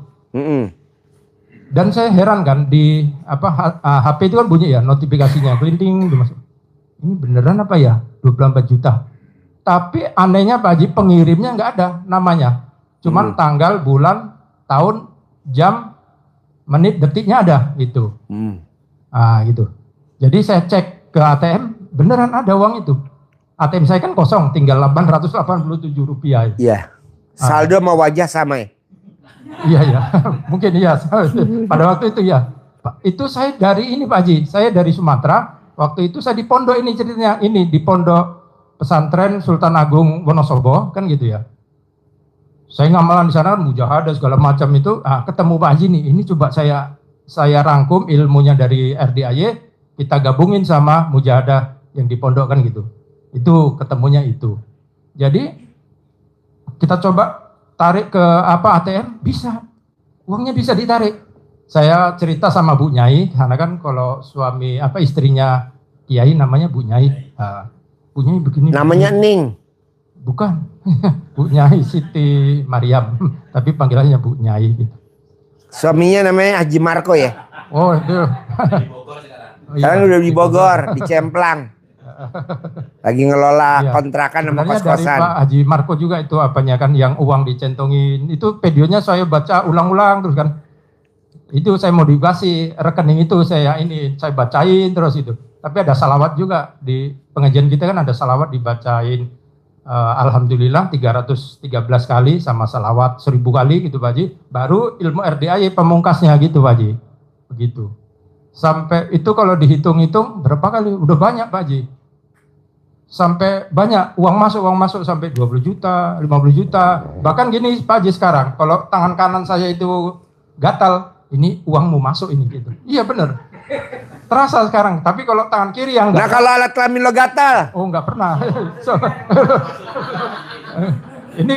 Dan saya heran kan di HP itu kan bunyi ya notifikasinya kelinting masuk. Ini beneran apa ya 24 juta. Tapi anehnya Pak Haji pengirimnya nggak ada namanya. Cuman tanggal, bulan, tahun, jam, menit, detiknya ada gitu. Gitu. Jadi saya cek ke ATM beneran ada uang itu. ATM saya kan kosong tinggal 887 rupiah. Iya. Saldo sama wajah sama ya. Iya, mungkin iya. Pada waktu itu ya. Itu saya dari ini Pak Haji, saya dari Sumatera. Waktu itu saya di pondok ini ceritanya, ini di pondok pesantren Sultan Agung Wonosobo kan gitu ya. Saya ngamalan di sana mujahadah segala macam itu, ketemu Pak Haji nih, ini coba saya rangkum ilmunya dari RDAY, kita gabungin sama mujahadah yang dipondokkan gitu. Itu ketemunya itu. Jadi kita coba tarik ke ATM, bisa. Uangnya bisa ditarik. Saya cerita sama Bu Nyai, karena kan kalau suami istrinya Kiai namanya Bu Nyai. Bu Nyai begini. Namanya Ning. Bukan. Bu Nyai Siti Mariam, tapi panggilannya Bu Nyai gitu. Suaminya namanya Haji Marco ya? Oh, itu. Sekarang udah di Bogor, di Cemplang. Lagi ngelola kontrakan sama Sebenarnya dari kos-kosan. Pak Haji Marco juga itu apanya kan yang uang dicentongin. Itu videonya saya baca ulang-ulang terus kan. Itu saya modifikasi rekening itu saya bacain terus itu. Tapi ada salawat juga di pengajian kita kan ada salawat dibacain. Alhamdulillah 313 kali sama salawat 1000 kali gitu Pak Haji. Baru ilmu RDAY pemungkasnya gitu Pak Haji. Begitu. Sampai itu kalau dihitung-hitung berapa kali? Udah banyak Pak Haji. Sampai banyak uang masuk sampai 20 juta, 50 juta. Bahkan gini Pak Haji sekarang, kalau tangan kanan saya itu gatal, ini uangmu masuk ini gitu. Iya bener. Terasa sekarang, tapi kalau tangan kiri yang Nah kalau alat kelamin lo gatal? Oh nggak pernah. Ini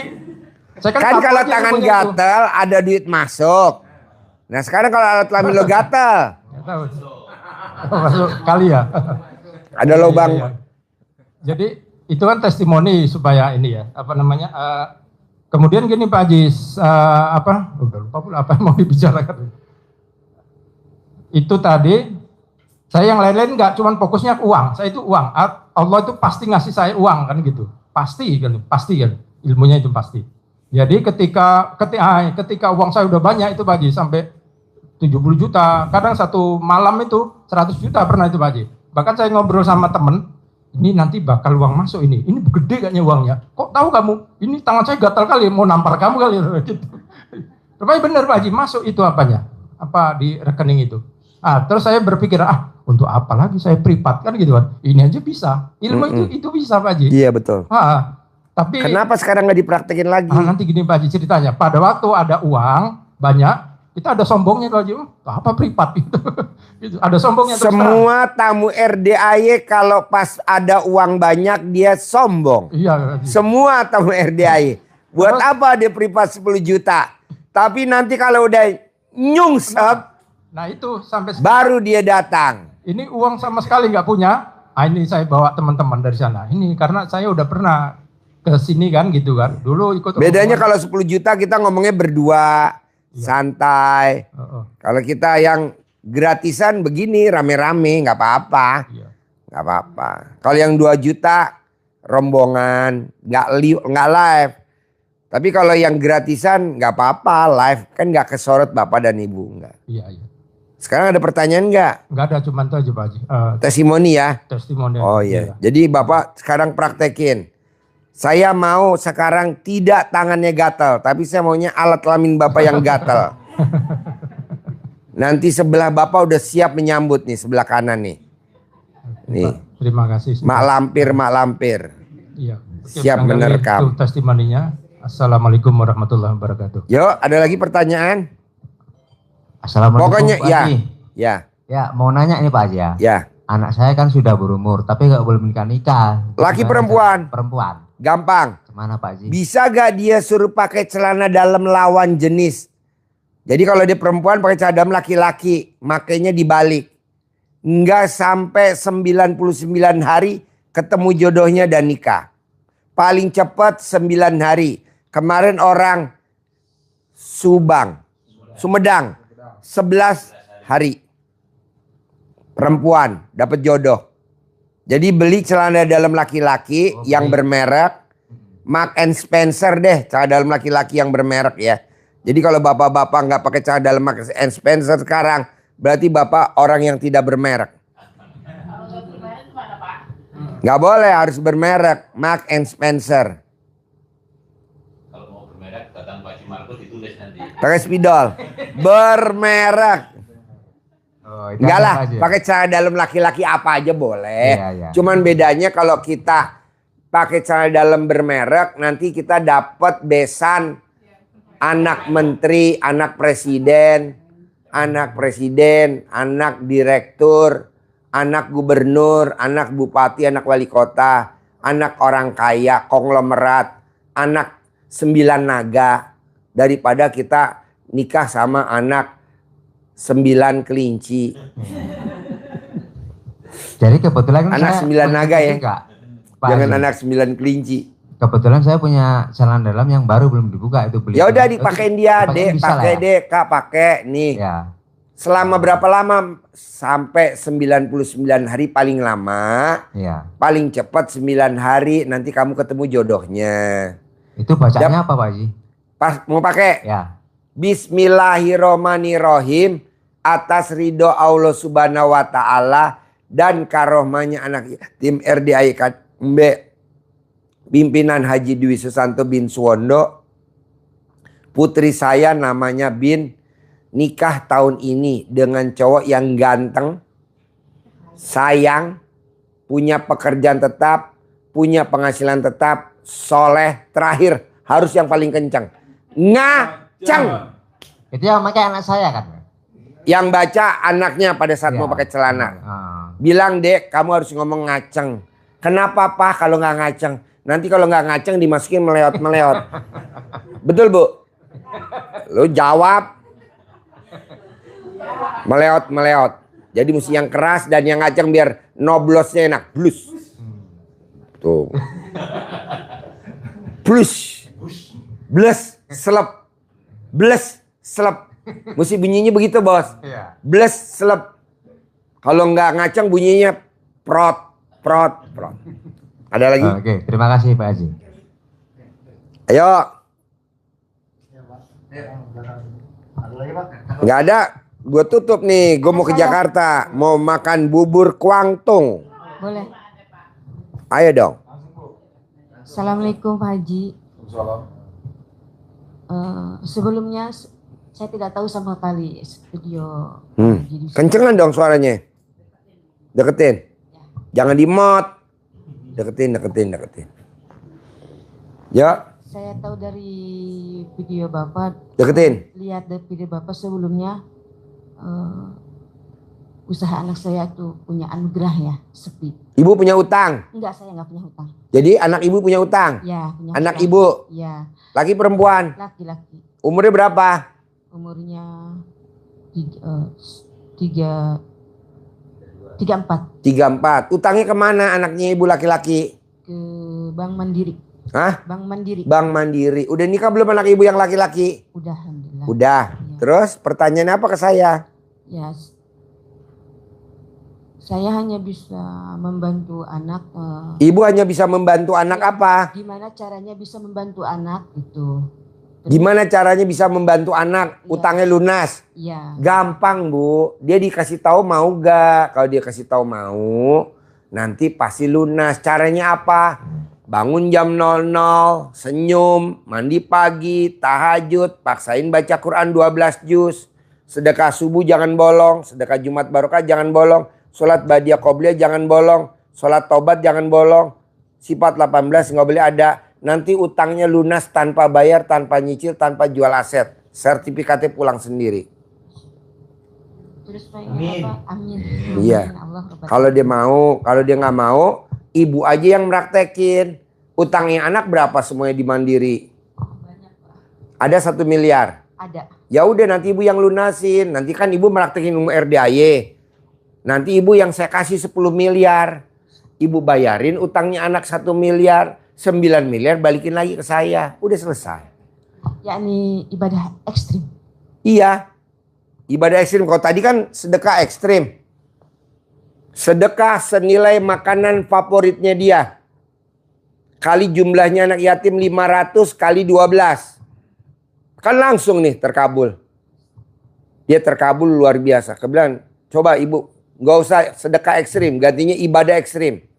saya kan kalau tangan gatal ada duit masuk. Nah sekarang kalau alat kelamin lo gatal? Nggak tahu. Masuk kali ya. Ada lubang. Iya. Jadi itu kan testimoni supaya ini ya kemudian gini Pak Haji udah lupa pula apa yang mau dibicarakan. Itu tadi saya yang lain-lain nggak, cuman fokusnya ke uang. Saya itu uang. Allah itu pasti ngasih saya uang kan gitu. Pasti kan ilmunya itu pasti. Jadi ketika uang saya udah banyak itu Pak Haji sampai 70 juta, kadang satu malam itu 100 juta pernah itu Pak Haji. Bahkan saya ngobrol sama temen, ini nanti bakal uang masuk ini gede kayaknya uangnya. Kok tahu kamu? Ini tangan saya gatal kali, mau nampar kamu kali gitu. Rupanya benar Pak Haji, masuk itu apanya? Apa di rekening itu? Terus saya berpikir, untuk apa lagi saya privat kan gitu kan? Ini aja bisa. Ilmu itu bisa Pak Haji. Iya betul. Tapi kenapa sekarang nggak dipraktekin lagi? Nanti gini Pak Haji ceritanya. Pada waktu ada uang banyak, kita ada sombongnya Pak Haji. Apa privat itu? Gitu. Ada sombongnya. Semua tamu RDAY kalau pas ada uang banyak dia sombong. Iya. Semua tamu RDAY. Buat apa dia privat 10 juta? Tapi nanti kalau udah nyungsep, nah itu sampai baru dia datang. Ini uang sama sekali nggak punya. Ini saya bawa teman-teman dari sana. Ini karena saya udah pernah ke sini kan gitu kan. Dulu ikut. Bedanya kalau 10 juta kita ngomongnya berdua, santai. Kalau kita yang gratisan begini rame-rame nggak apa-apa. Nggak apa-apa. Kalau yang 2 juta rombongan, nggak live. Tapi kalau yang gratisan nggak apa-apa, live kan nggak kesorot Bapak dan Ibu nggak. Iya. Sekarang ada pertanyaan nggak? Nggak ada, cuma itu aja Pak Haji. Testimoni ya? Testimoni. Oh iya. Jadi Bapak sekarang praktekin. Saya mau sekarang tidak tangannya gatal, tapi saya maunya alat kelamin Bapak yang gatal. Nanti sebelah Bapak udah siap menyambut nih, sebelah kanan nih. Nih. Terima kasih. Mak lampir. Iya. Siap menerkam. Itu testimoninya. Assalamualaikum warahmatullahi wabarakatuh. Yuk, ada lagi pertanyaan? Assalamualaikum Pokoknya Pak Haji. ya. Ya, mau nanya nih Pak Haji ya. Ya. Anak saya kan sudah berumur, tapi nggak boleh nikah. Laki perempuan? Perempuan. Gampang. Kemana Pak Haji? Bisa gak dia suruh pakai celana dalam lawan jenis? Jadi kalau dia perempuan pakai celana dalam laki-laki, makanya dibalik. Nggak sampai 99 hari ketemu jodohnya dan nikah. Paling cepat 9 hari. Kemarin orang Sumedang 11 hari. Perempuan dapat jodoh. Jadi beli celana dalam laki-laki yang bermerek. Mark and Spencer deh, celana dalam laki-laki yang bermerek ya. Jadi kalau bapak-bapak nggak pakai celana dalam Mark and Spencer sekarang, berarti bapak orang yang tidak bermerek. Nggak boleh, harus bermerek. Mark and Spencer. Kalau mau bermerek, datang Pak Haji Marco ditulis nanti. Pakai spidol. Bermerek. Enggak lah, pakai celana dalam laki-laki apa aja boleh. Iya. Cuman bedanya kalau kita pakai celana dalam bermerek, nanti kita dapat besan anak menteri, anak presiden, anak direktur, anak gubernur, anak bupati, anak wali kota, anak orang kaya, konglomerat, anak 9 naga, daripada kita nikah sama anak 9 kelinci. Jadi kebetulan anak saya 9 naga ya. Kak, Jangan anak 9 kelinci. Kebetulan saya punya celana dalam yang baru belum dibuka itu beli. Ya udah dipakein dia, Dek, pakai Dek, Kak, pakai nih. Ya. Selama berapa lama? Sampai 99 hari paling lama. Iya. Paling cepat 9 hari nanti kamu ketemu jodohnya. Itu bacanya apa Pak Haji? Pas mau pakai? Ya. Bismillahirrohmanirrohim, atas ridho Allah subhanahu wa ta'ala dan karohmanya anak yatim RDAI Mbak pimpinan Haji Dwi Susanto bin Suwondo, putri saya namanya Bin, nikah tahun ini dengan cowok yang ganteng, sayang, punya pekerjaan tetap, punya penghasilan tetap, soleh, terakhir harus yang paling kencang, ngaceng. Itu yang pakai anak saya kan? Yang baca anaknya pada saat mau pakai celana. Bilang, Dek, kamu harus ngomong ngaceng. Kenapa Pak kalau nggak ngaceng? Nanti kalau nggak ngaceng dimasukin meleot-meleot. Betul Bu? Lu jawab. Meleot-meleot. Jadi mesti yang keras dan yang ngaceng biar noblosnya enak. Blus. Tuh. Blus. Blus. Selep. Blus. Selep. Mesti bunyinya begitu Bos. Blus. Selep. Kalau nggak ngaceng bunyinya prot. Prot. Prot. Ada lagi? Oke, terima kasih Pak Haji. Ayo. Nggak ada. Gue tutup nih. Gue mau ke Jakarta. Mau makan bubur kuangtung. Boleh. Ayo dong. Assalamualaikum Pak Haji. Sebelumnya saya tidak tahu sama kali studio. Kencengan dong suaranya. Deketin. Jangan di-mute. Deketin. Ya. Saya tahu dari video Bapak. Deketin. Lihat dari video Bapak sebelumnya. Usaha anak saya tuh punya anugerah ya, sepi. Ibu punya utang? Enggak, saya enggak punya utang. Jadi anak ibu punya utang? Ya, punya anak utang. ibu? Ya. Laki perempuan? Laki-laki. Umurnya berapa? Umurnya 34. 34. Utangnya kemana anaknya ibu laki-laki? Ke Bank Mandiri. Hah? Bank Mandiri. Bank Mandiri. Udah nikah belum anak ibu yang laki-laki? Udah, alhamdulillah. Udah. Ya. Terus pertanyaannya apa ke saya? Ya, saya hanya bisa membantu anak. Ibu hanya bisa membantu anak apa? Gimana caranya bisa membantu anak itu? Gimana caranya bisa membantu anak? Utangnya lunas? Iya. Gampang Bu. Dia dikasih tahu mau gak? Kalau dia kasih tahu mau, nanti pasti lunas. Caranya apa? Bangun jam 00, senyum, mandi pagi, tahajud, paksain baca Quran 12 juz. Sedekah subuh jangan bolong, sedekah Jumat Barokah jangan bolong, sholat Badiah Qobliyah jangan bolong, sholat Taubat jangan bolong, sifat 18 nggak boleh ada. Nanti utangnya lunas tanpa bayar, tanpa nyicil, tanpa jual aset. Sertifikatnya pulang sendiri. Terus amin. Amin. Iya. Kalau dia mau, kalau dia nggak mau, ibu aja yang meraktekin. Utangnya anak berapa semuanya di Mandiri? Ada 1 miliar. Ada. Ya udah nanti ibu yang lunasin. Nanti kan ibu meraktekin RDAY. Nanti ibu yang saya kasih 10 miliar. Ibu bayarin utangnya anak 1 miliar. 9 miliar balikin lagi ke saya. Udah selesai. Yakni ibadah ekstrim. Iya. Ibadah ekstrim. Kalau tadi kan sedekah ekstrim. Sedekah senilai makanan favoritnya dia. Kali jumlahnya anak yatim 500 kali 12. Kan langsung nih terkabul. Dia terkabul luar biasa. Kebetulan coba ibu nggak usah sedekah ekstrim. Gantinya ibadah ekstrim.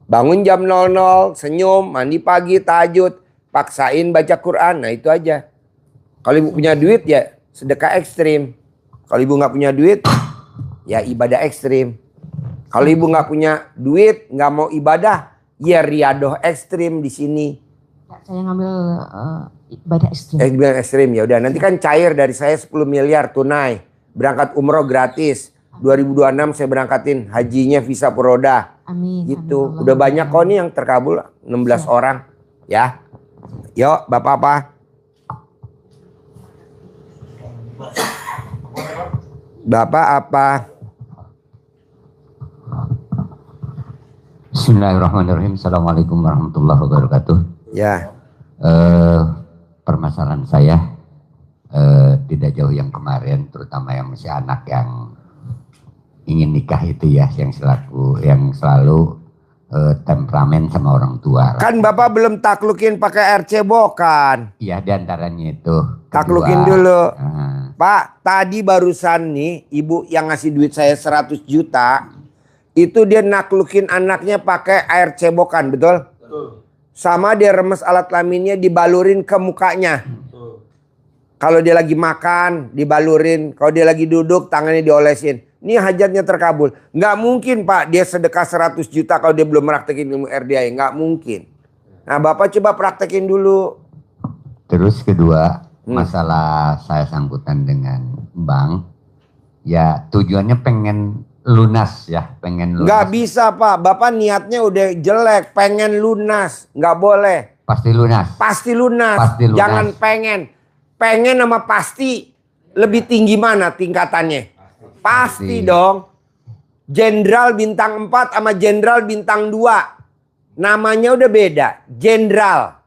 Bangun jam 00, senyum, mandi pagi, tahajud, paksain baca Quran. Nah itu aja. Kalau ibu punya duit ya sedekah ekstrim. Kalau ibu nggak punya duit ya ibadah ekstrim. Kalau ibu nggak punya duit, nggak mau ibadah, ya riadoh ekstrim di sini. Ya, saya ngambil ibadah ekstrim. Bilang ekstrim ya udah. Nanti kan cair dari saya 10 miliar tunai. Berangkat umroh gratis. 2026 saya berangkatin hajinya visa Puroda. Amin. Gitu. Amin, Udah banyak kok nih yang terkabul 16 orang. Ya. Yuk Bapak apa? Bapak apa? Bismillahirrahmanirrahim. Assalamualaikum warahmatullahi wabarakatuh. Ya. Permasalahan saya tidak jauh yang kemarin, terutama yang masih anak yang ingin nikah itu ya, yang selalu temperamen sama orang tua. Kan Bapak belum taklukin pakai air cebokan. Iya, diantaranya itu. Taklukin dulu. Pak, tadi barusan nih ibu yang ngasih duit saya 100 juta. Itu dia naklukin anaknya pakai air cebokan, betul? Betul. Sama dia remes alat kelaminnya dibalurin ke mukanya. Kalau dia lagi makan dibalurin. Kalau dia lagi duduk tangannya diolesin. Ini hajatnya terkabul. Nggak mungkin Pak dia sedekah 100 juta kalau dia belum praktekin ilmu RDI. Nggak mungkin. Nah Bapak coba praktekin dulu. Terus kedua, masalah saya sangkutan dengan bank. Ya tujuannya pengen lunas ya. Pengen lunas. Nggak bisa Pak. Bapak niatnya udah jelek. Pengen lunas. Nggak boleh. Pasti lunas. Pasti lunas. Pasti lunas. Jangan pengen. Pengen sama pasti lebih tinggi mana tingkatannya? Pasti dong. Jenderal bintang 4 sama jenderal bintang 2. Namanya udah beda. Jenderal.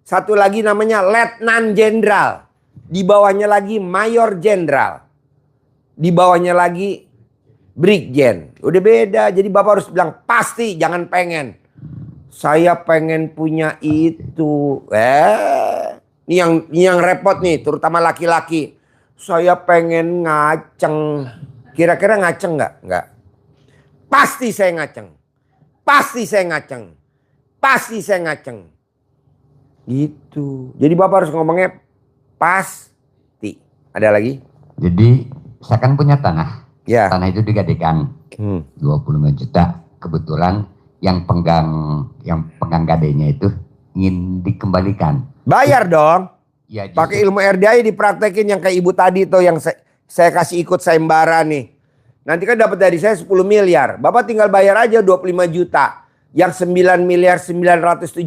Satu lagi namanya letnan jenderal. Di bawahnya lagi mayor jenderal. Di bawahnya lagi brigjen. Udah beda. Jadi Bapak harus bilang pasti, jangan pengen. Saya pengen punya itu. Ini yang repot nih, terutama laki-laki. Saya pengen ngaceng. Kira-kira ngaceng nggak? Nggak. Pasti saya ngaceng. Pasti saya ngaceng. Pasti saya ngaceng. Gitu. Jadi Bapak harus ngomongnya pasti. Ada lagi? Jadi saya kan punya tanah. Ya. Tanah itu digadekan 25 juta. Kebetulan yang pegang gadenya itu ingin dikembalikan. Bayar dong. Ya, pakai ilmu RDI dipraktekin yang kayak ibu tadi tuh yang saya kasih ikut sayembara nih. Nanti kan dapat dari saya 10 miliar. Bapak tinggal bayar aja 25 juta. Yang 9 miliar 975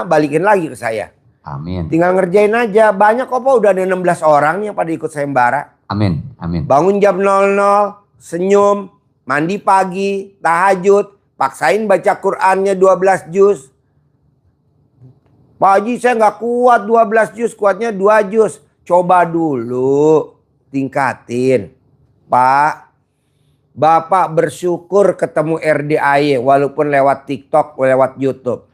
balikin lagi ke saya. Amin. Tinggal ngerjain aja. Banyak kok Pak, udah ada 16 orang nih yang pada ikut sayembara. Amin. Amin. Bangun jam 00, senyum, mandi pagi, tahajud, paksain baca Qur'annya 12 juz. Pak Haji saya nggak kuat 12 juz, kuatnya 2 juz. Coba dulu, tingkatin. Pak, Bapak bersyukur ketemu RDAY walaupun lewat TikTok, lewat YouTube.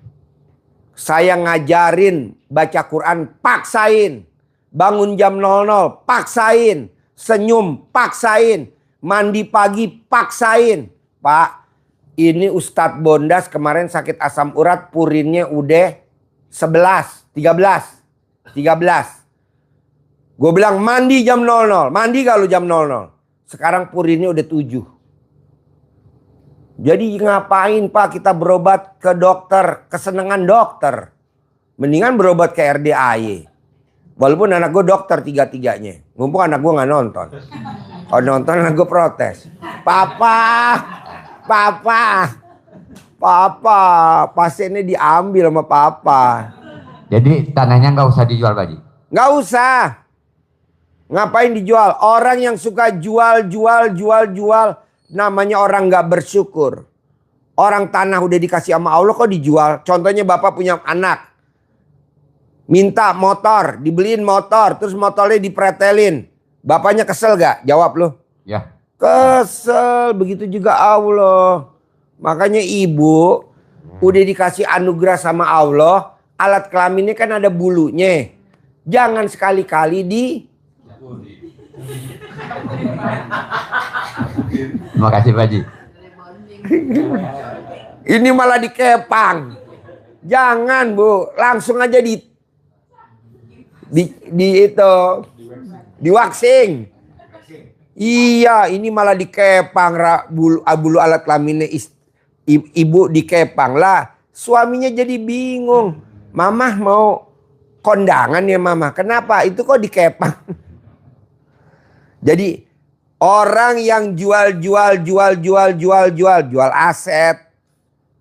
Saya ngajarin baca Quran, paksain. Bangun jam 00, paksain. Senyum, paksain. Mandi pagi, paksain. Pak, ini Ustadz Bondas kemarin sakit asam urat, purinnya udah 13. Gue bilang mandi jam 00. Mandi gak lu jam 00? Sekarang purinnya udah 7. Jadi ngapain Pak kita berobat ke dokter? Kesenangan dokter. Mendingan berobat ke RDAY. Walaupun anak gue dokter 3-3-nya. Mumpung anak gue gak nonton. Kalau nonton anak gue protes. Papa, pasiennya diambil sama Papa. Jadi tanahnya nggak usah dijual Pak Haji? Nggak usah. Ngapain dijual? Orang yang suka jual, namanya orang nggak bersyukur. Orang tanah udah dikasih sama Allah kok dijual. Contohnya Bapak punya anak. Minta motor, dibeliin motor, terus motornya dipretelin. Bapaknya kesel gak? Jawab lu. Ya. Kesel, begitu juga Allah. Makanya ibu udah dikasih anugerah sama Allah. Alat kelaminnya kan ada bulunya. Jangan sekali-kali Terima kasih Pak Haji. Ini malah dikepang. Jangan Bu, langsung aja di waxing. Iya, ini malah dikepang bulu alat kelaminnya ibu dikepang lah. Suaminya jadi bingung. Mamah mau kondangan ya mama. Kenapa? Itu kok dikepang. Jadi orang yang jual aset,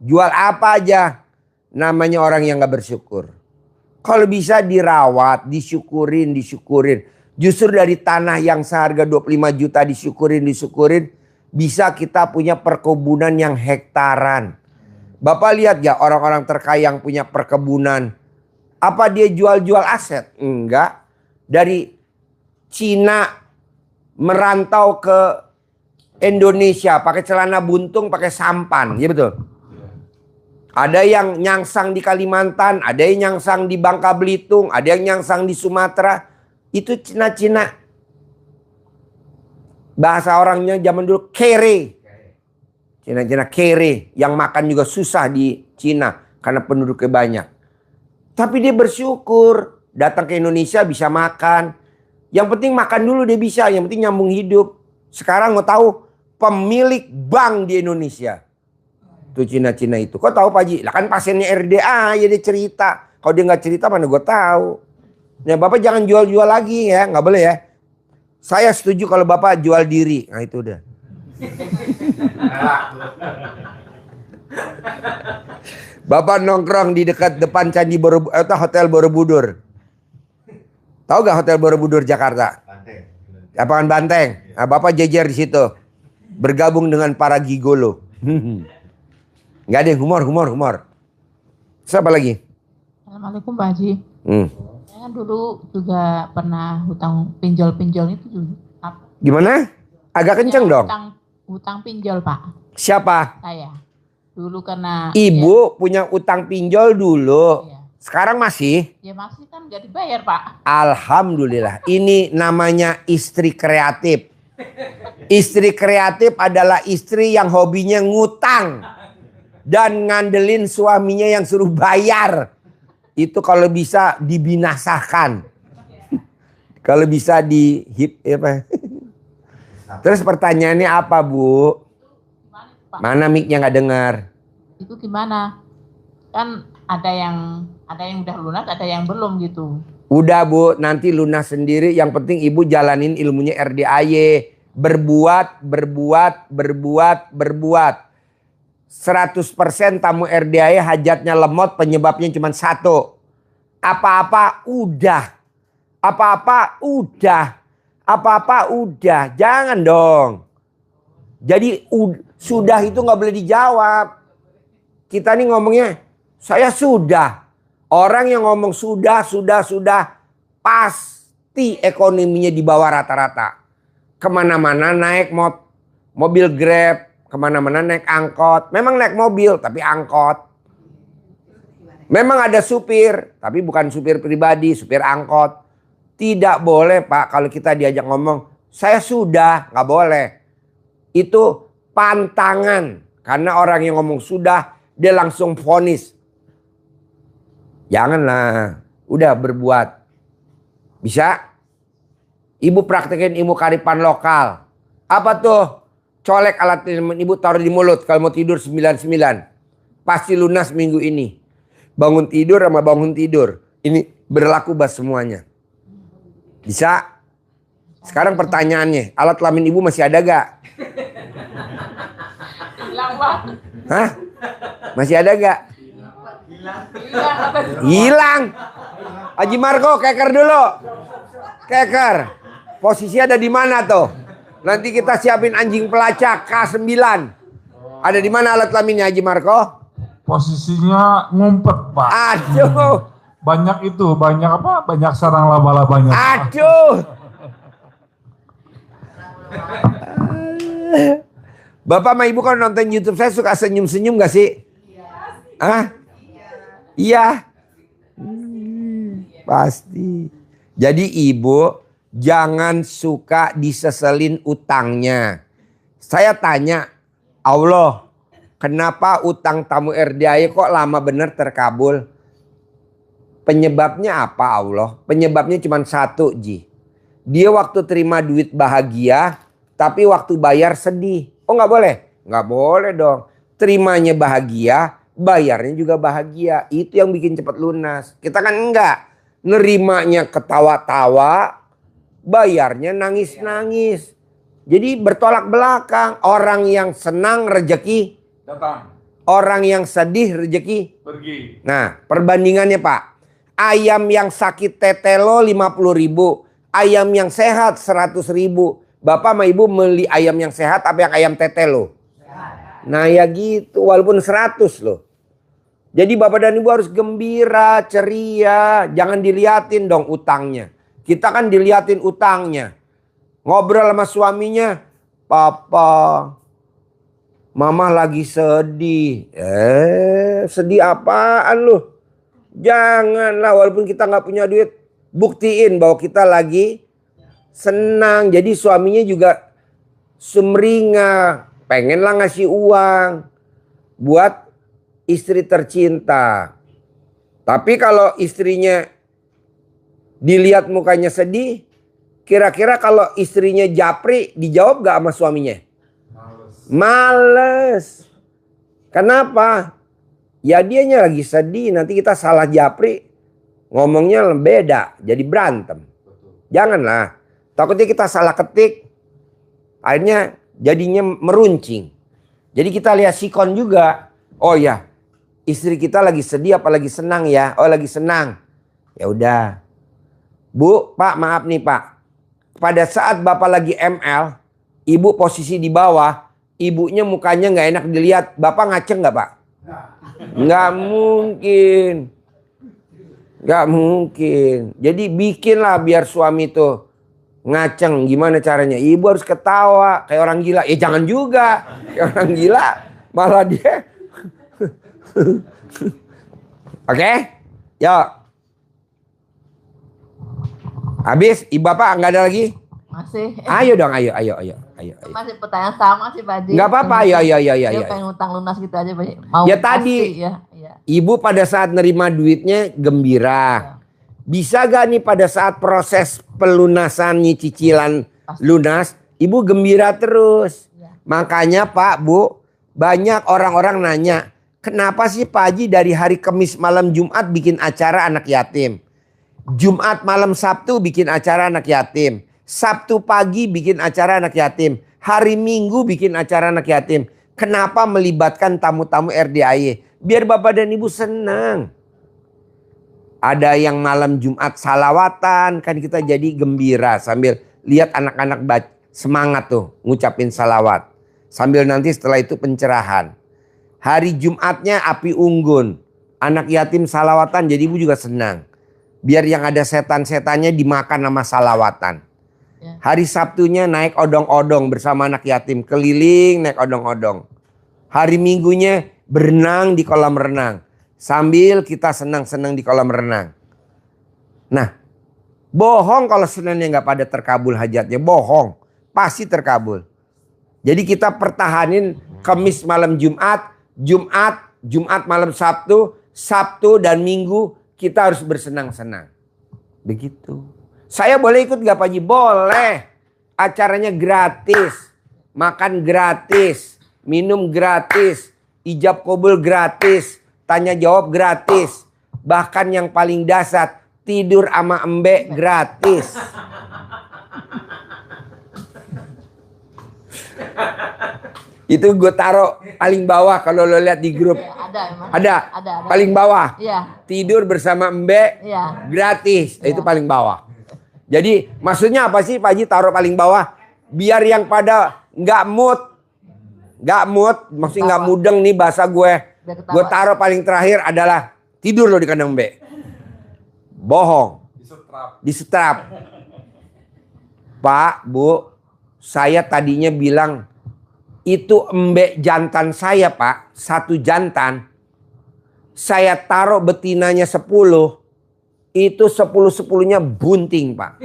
jual apa aja, namanya orang yang gak bersyukur. Kalau bisa dirawat, disyukurin. Justru dari tanah yang seharga 25 juta disyukurin. Bisa kita punya perkebunan yang hektaran. Bapak lihat gak orang-orang terkaya yang punya perkebunan. Apa dia jual aset? Enggak. Dari Cina merantau ke Indonesia pakai celana buntung, pakai sampan. Ya betul. Ada yang nyangsang di Kalimantan, ada yang nyangsang di Bangka Belitung, ada yang nyangsang di Sumatera. Itu Cina-Cina. Bahasa orangnya zaman dulu kere. Cina-Cina kere. Yang makan juga susah di Cina karena penduduknya banyak. Tapi dia bersyukur. Datang ke Indonesia bisa makan. Yang penting makan dulu dia bisa. Yang penting nyambung hidup. Sekarang mau tahu pemilik bank di Indonesia. Itu Cina-Cina itu. Kok tahu Pak Haji? Lah kan pasiennya RDA ya dia cerita. Kalau dia nggak cerita mana gue tahu. Ya Bapak jangan jual-jual lagi ya. Nggak boleh ya. Saya setuju kalau Bapak jual diri. Nah itu udah. Bapak nongkrong di dekat depan Candi Hotel Borobudur. Tahu gak Hotel Borobudur Jakarta? Lapangan Banteng. Nah, Bapak jejer di situ. Bergabung dengan para gigolo. Nggak ada yang humor. Siapa lagi? Assalamualaikum Pak Haji. Saya kan dulu juga pernah hutang pinjol itu juga. Gimana? Agak kenceng dong. Hutang pinjol Pak. Siapa? Saya. Dulu karena Ibu punya utang pinjol dulu. Iya. Sekarang masih? Ya masih kan gak dibayar Pak. Alhamdulillah. Ini namanya istri kreatif. Istri kreatif adalah istri yang hobinya ngutang. Dan ngandelin suaminya yang suruh bayar. Itu kalau bisa dibinasakan. Kalau bisa Terus pertanyaannya apa Bu? Mana mic-nya nggak dengar? Itu gimana? Kan ada yang udah lunas, ada yang belum gitu. Udah Bu, nanti lunas sendiri. Yang penting Ibu jalanin ilmunya RDAY. Berbuat. 100% tamu RDAY hajatnya lemot, penyebabnya cuma satu. Apa-apa udah. Jangan dong. Jadi sudah itu nggak boleh dijawab. Kita nih ngomongnya saya sudah. Orang yang ngomong sudah pasti ekonominya di bawah rata-rata. Kemana-mana naik mobil Grab, kemana-mana naik angkot. Memang naik mobil tapi angkot. Memang ada supir, tapi bukan supir pribadi, supir angkot. Tidak boleh Pak kalau kita diajak ngomong, saya sudah, nggak boleh. Itu pantangan. Karena orang yang ngomong sudah, dia langsung vonis. Janganlah, udah berbuat. Bisa? Ibu praktekin ilmu kearifan lokal. Apa tuh? Colek alat ibu taruh di mulut kalau mau tidur 99. Pasti lunas minggu ini. Bangun tidur sama bangun tidur. Ini berlaku buat semuanya. Bisa? Sekarang pertanyaannya, alat kelamin ibu masih ada gak? Hilang Pak. Hah? Masih ada gak? Hilang. Haji Marco, keker dulu. Keker. Posisi ada di mana tuh? Nanti kita siapin anjing pelacak K9. Ada di mana alat kelaminnya Haji Marco? Posisinya ngumpet Pak. Aduh. Banyak banyak sarang laba-labanya. Aduh. Bapak sama Ibu kalau nonton YouTube saya suka senyum-senyum gak sih? Iya. Iya. Pasti. Jadi Ibu jangan suka diseselin utangnya. Saya tanya, Allah, kenapa utang tamu RDAY kok lama bener terkabul? Penyebabnya apa Allah? Penyebabnya cuma satu Ji. Dia waktu terima duit bahagia, tapi waktu bayar sedih. Oh nggak boleh? Nggak boleh dong. Terimanya bahagia, bayarnya juga bahagia. Itu yang bikin cepat lunas. Kita kan enggak. Nerimanya ketawa-tawa, bayarnya nangis-nangis. Jadi bertolak belakang. Orang yang senang rezeki Datang. orang yang sedih rezeki Pergi. Nah, perbandingannya Pak. Ayam yang sakit tetelo 50.000, ayam yang sehat 100.000. Bapak sama Ibu beli ayam yang sehat apa yang ayam tetelo? Nah ya gitu, walaupun 100 loh. Jadi Bapak dan Ibu harus gembira, ceria. Jangan diliatin dong utangnya. Kita kan diliatin utangnya. Ngobrol sama suaminya, Papa, Mama lagi sedih. Sedih apaan lu? Janganlah, walaupun kita nggak punya duit, buktiin bahwa kita lagi senang. Jadi suaminya juga sumringah, pengenlah ngasih uang buat istri tercinta. Tapi kalau istrinya dilihat mukanya sedih, kira-kira kalau istrinya japri dijawab gak sama suaminya? Males. Kenapa? Ya dianya lagi sedih, nanti kita salah japri, ngomongnya beda, jadi berantem. Janganlah, takutnya kita salah ketik, akhirnya jadinya meruncing. Jadi kita lihat sikon juga. Oh ya, istri kita lagi sedih apa lagi senang ya? Oh lagi senang. Ya udah. Bu, Pak, maaf nih Pak. Pada saat Bapak lagi ML, Ibu posisi di bawah, ibunya mukanya nggak enak dilihat. Bapak ngaceng nggak Pak? Nggak mungkin. Nggak mungkin. Jadi bikinlah biar suami tuh ngaceng. Gimana caranya? Ibu harus ketawa kayak orang gila. Jangan juga kayak orang gila. Malah dia. Oke? Yuk. Habis? Ibu Bapak nggak ada lagi? Masih. Ayo dong, ayo. Masih pertanyaan sama sih Pak Haji. Nggak apa-apa, ayo. Dia pengen utang lunas gitu aja Pak Haji. Mau Ya pasti, tadi, ya. Ibu pada saat nerima duitnya gembira. Bisa gak nih pada saat proses pelunasan cicilan lunas, Ibu gembira terus. Makanya Pak, Bu, banyak orang-orang nanya, kenapa sih Pak Haji dari hari Kamis malam Jumat bikin acara anak yatim? Jumat malam Sabtu bikin acara anak yatim. Sabtu pagi bikin acara anak yatim. Hari Minggu bikin acara anak yatim. Kenapa melibatkan tamu-tamu RDAY? Biar Bapak dan Ibu senang. Ada yang malam Jumat salawatan. Kan kita jadi gembira sambil lihat anak-anak semangat tuh ngucapin salawat. Sambil nanti setelah itu pencerahan. Hari Jumatnya api unggun. Anak yatim salawatan jadi Ibu juga senang. Biar yang ada setan-setannya dimakan sama salawatan. Hari Sabtunya naik odong-odong bersama anak yatim. Keliling naik odong-odong. Hari Minggunya berenang di kolam renang. Sambil kita senang-senang di kolam renang. Nah, bohong kalau senangnya nggak pada terkabul hajatnya. Bohong. Pasti terkabul. Jadi kita pertahanin Kamis malam Jumat. Jumat malam Sabtu. Sabtu dan Minggu kita harus bersenang-senang. Begitu. Saya boleh ikut gak Pak Haji? Boleh. Acaranya gratis. Makan gratis. Minum gratis. Ijab kabul gratis. Tanya jawab gratis. Bahkan yang paling dasar, tidur sama embe gratis. Itu gue taruh paling bawah kalau lo lihat di grup. Ada. Paling bawah. Iya. Tidur bersama embe gratis. Itu paling bawah. Jadi maksudnya apa sih Pak Haji taruh paling bawah? Biar yang pada nggak mood, maksudnya nggak mudeng nih bahasa gue. Gue taruh paling terakhir adalah tidur lo di kandang embe. Bohong. Disetrap. Pak, Bu, saya tadinya bilang itu embe jantan saya Pak, 1 jantan. Saya taruh betinanya 10. Itu 10-10-nya bunting Pak.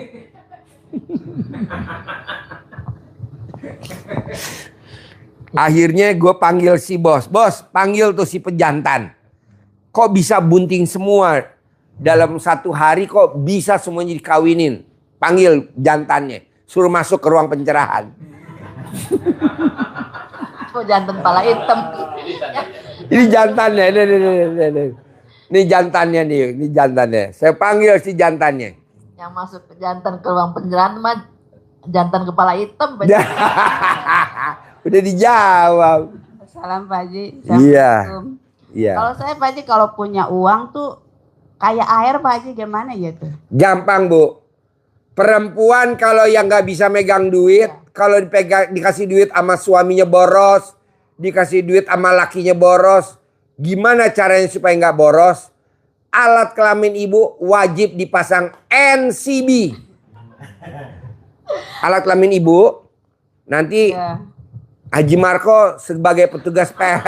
Akhirnya gue panggil si bos. Bos, panggil tuh si pejantan. Kok bisa bunting semua? Dalam 1 hari kok bisa semuanya dikawinin? Panggil jantannya. Suruh masuk ke ruang pencerahan. Kok jantan pala hitam. Ini jantannya. Nih jantannya nih, ini jantannya. Saya panggil si jantannya. Yang masuk ke jantan ke ruang pencerahan mah jantan kepala hitam. Udah dijawab. Salam Pak Haji. Iya. Iya. Kalau saya Pak Haji kalau punya uang tuh kayak air Pak Haji, gimana ya tuh? Gampang Bu. Perempuan kalau yang nggak bisa megang duit, kalau dikasih duit sama suaminya boros, dikasih duit sama lakinya boros, gimana caranya supaya nggak boros? Alat kelamin ibu wajib dipasang NCB. Alat kelamin ibu nanti Haji Marco sebagai petugas PL.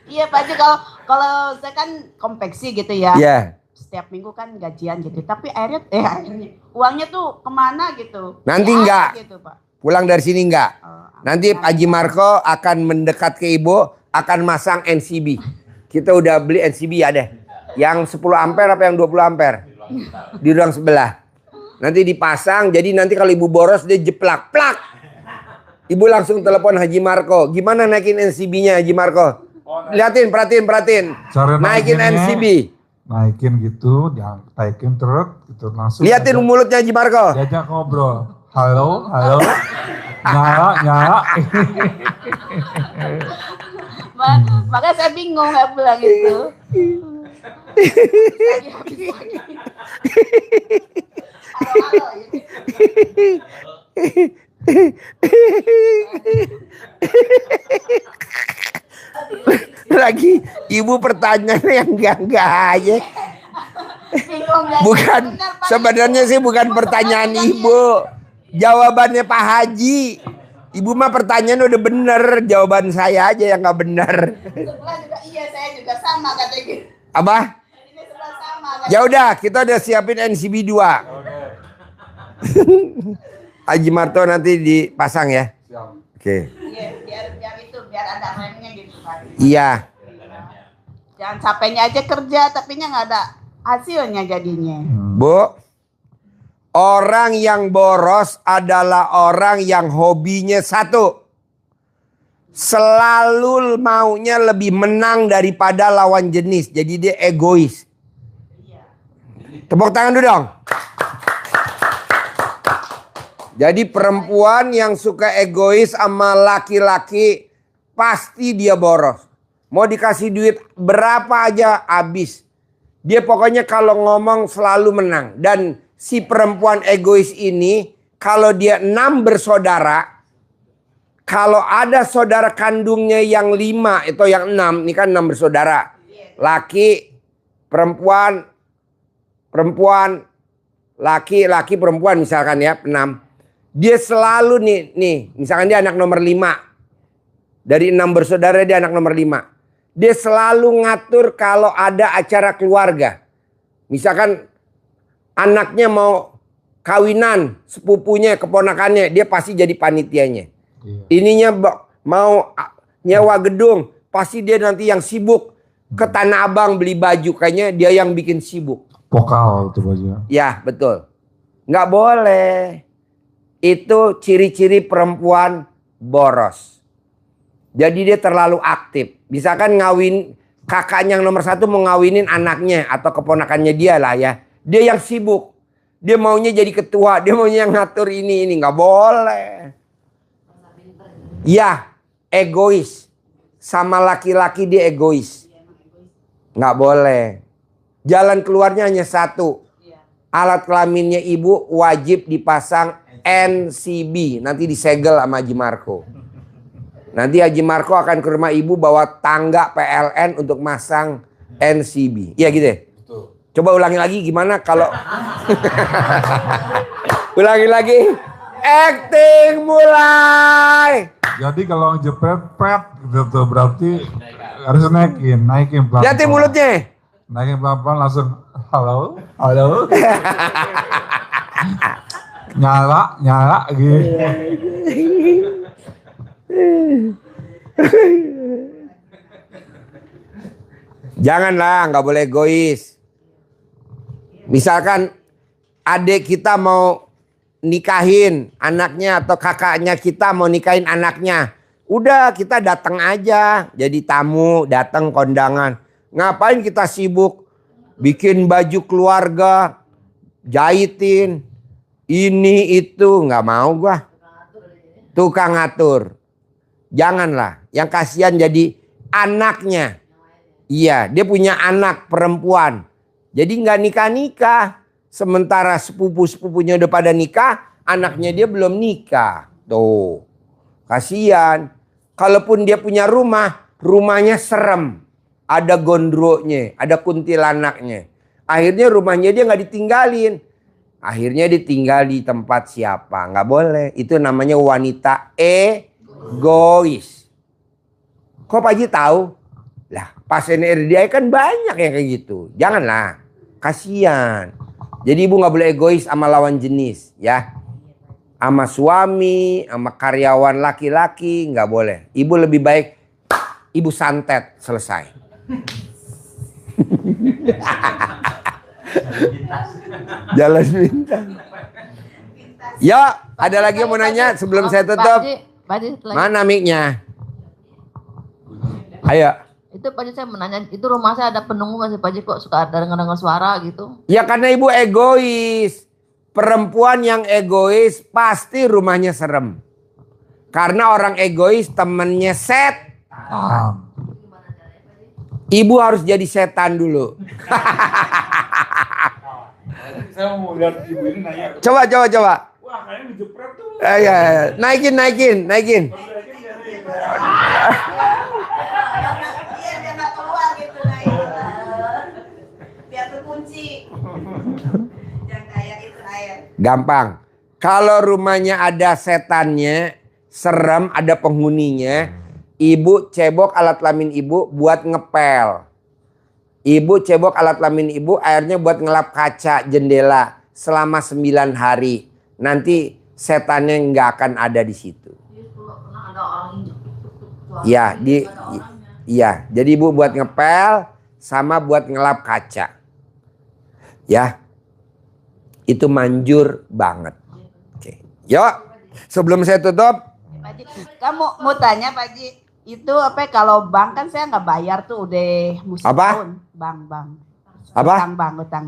Iya Pak Haji, kalau saya kan konveksi gitu ya. Iya. Setiap minggu kan gajian gitu. Tapi airnya uangnya tuh kemana gitu? Nanti Ya, enggak. Gitu, Pak. Pulang dari sini enggak. Nanti Haji Marco akan mendekat ke ibu, akan masang NCB. Kita udah beli NCB ya deh. Yang 10 ampere apa yang 20 ampere? Di ruang sebelah. Nanti dipasang, jadi nanti kalau ibu boros dia jeplak, plak. Ibu langsung telepon Haji Marco. Gimana naikin NCB-nya Haji Marco? Liatin, perhatiin. Cara Naikin naikinnya, NCB. Naikin gitu, jangan naikin truk gitu langsung. Liatin mulutnya Haji Marco. Diajak ngobrol. Halo. Nyala. Makanya saya bingung nggak bilang itu. Lagi ibu pertanyaannya yang enggak aja. Bukan, sebenarnya sih bukan pertanyaan ibu. Jawabannya Pak Haji. Ibu mah pertanyaan udah bener, jawaban saya aja yang nggak bener. Sebelah juga iya, saya juga sama katanya gitu. Apa? Ini sebelah sama. Ya udah, kita udah siapin NCB 2. Haji Marto nanti dipasang ya. Oke. Iya, biar itu, biar ada remnya gitu Pak. Iya. Jangan capeknya aja kerja, tapi nggak ada hasilnya jadinya. Bu, orang yang boros adalah orang yang hobinya satu. Selalu maunya lebih menang daripada lawan jenis. Jadi dia egois. Tepuk tangan dulu dong. Jadi perempuan yang suka egois sama laki-laki pasti dia boros. Mau dikasih duit berapa aja habis. Dia pokoknya kalau ngomong selalu menang. Dan si perempuan egois ini kalau dia 6 bersaudara, kalau ada saudara kandungnya yang 5 atau yang 6, ini kan 6 bersaudara. Laki, perempuan, laki, perempuan misalkan ya, 6. Dia selalu nih, misalkan dia anak nomor 5. Dari 6 bersaudara dia anak nomor 5. Dia selalu ngatur kalau ada acara keluarga. Misalkan anaknya mau kawinan, sepupunya, keponakannya, dia pasti jadi panitianya. Ininya mau nyewa gedung, pasti dia nanti yang sibuk. Ke Tanah Abang beli baju, kayaknya dia yang bikin sibuk. Pokal itu baju. Ya, betul. Nggak boleh. Itu ciri-ciri perempuan boros. Jadi dia terlalu aktif. Misalkan kakaknya yang nomor 1 mau ngawinin anaknya atau keponakannya dia lah ya. Dia yang sibuk. Dia maunya jadi ketua. Dia maunya yang ngatur ini. Nggak boleh. Ya, egois. Sama laki-laki dia egois. Nggak boleh. Jalan keluarnya hanya satu. Alat kelaminnya ibu wajib dipasang NCB. Nanti disegel sama Haji Marco. Nanti Haji Marco akan ke rumah ibu bawa tangga PLN untuk masang NCB. Iya gitu ya? Coba ulangi lagi gimana kalau... Ulangi lagi. Acting mulai. Jadi kalau jepret gitu berarti harus naikin pelan. Lihatin mulutnya. Naikin pelan langsung halo. nyala gitu. Janganlah, nggak boleh egois. Misalkan adik kita mau nikahin anaknya atau kakaknya kita mau nikahin anaknya. Udah kita datang aja jadi tamu, datang kondangan. Ngapain kita sibuk bikin baju keluarga, jahitin, ini itu, nggak mau gua. Tukang ngatur. Janganlah, yang kasihan jadi anaknya. Iya, dia punya anak perempuan. Jadi nggak nikah-nikah. Sementara sepupu-sepupunya udah pada nikah, anaknya dia belum nikah. Tuh, kasihan. Kalaupun dia punya rumah, rumahnya serem. Ada gondronya, ada kuntilanaknya. Akhirnya rumahnya dia nggak ditinggalin. Akhirnya ditinggal di tempat siapa? Nggak boleh. Itu namanya wanita egois. Kok Pak Haji tahu? Lah, pasien RDI kan banyak yang kayak gitu. Janganlah, kasihan. Jadi ibu nggak boleh egois sama lawan jenis, ya. Sama suami, sama karyawan laki-laki nggak boleh. Ibu lebih baik ibu santet, selesai. Jalan bintang. Ya, ada lagi yang mau nanya sebelum saya tutup? Mana mic-nya? Ayo. Itu Pak Haji saya menanya, itu rumah saya ada penunggu nggak sih Pak Haji, kok suka ada dengar suara gitu? Ya karena ibu egois. Perempuan yang egois pasti rumahnya serem. Karena orang egois temennya Ibu harus jadi setan dulu. Saya mau lihat ibu ini nanya. Coba. Wah, kayaknya dijepret tuh. Ya. Naikin. Biar nggak keluar gitu, biar terkunci. Yang kayak itu air. Gampang. Kalau rumahnya ada setannya, serem, ada penghuninya, ibu cebok alat kelamin ibu buat ngepel. Ibu cebok alat kelamin ibu, airnya buat ngelap kaca jendela selama 9 hari. Nanti setannya nggak akan ada di situ. Iya, jadi ibu buat ngepel sama buat ngelap kaca. Ya. Itu manjur banget. Oke. Yuk, sebelum saya tutup. Pak Haji, kamu mau tanya Pak Haji, itu apa kalau bank kan saya nggak bayar tuh udah musim tahun. Bank. Apa? Utang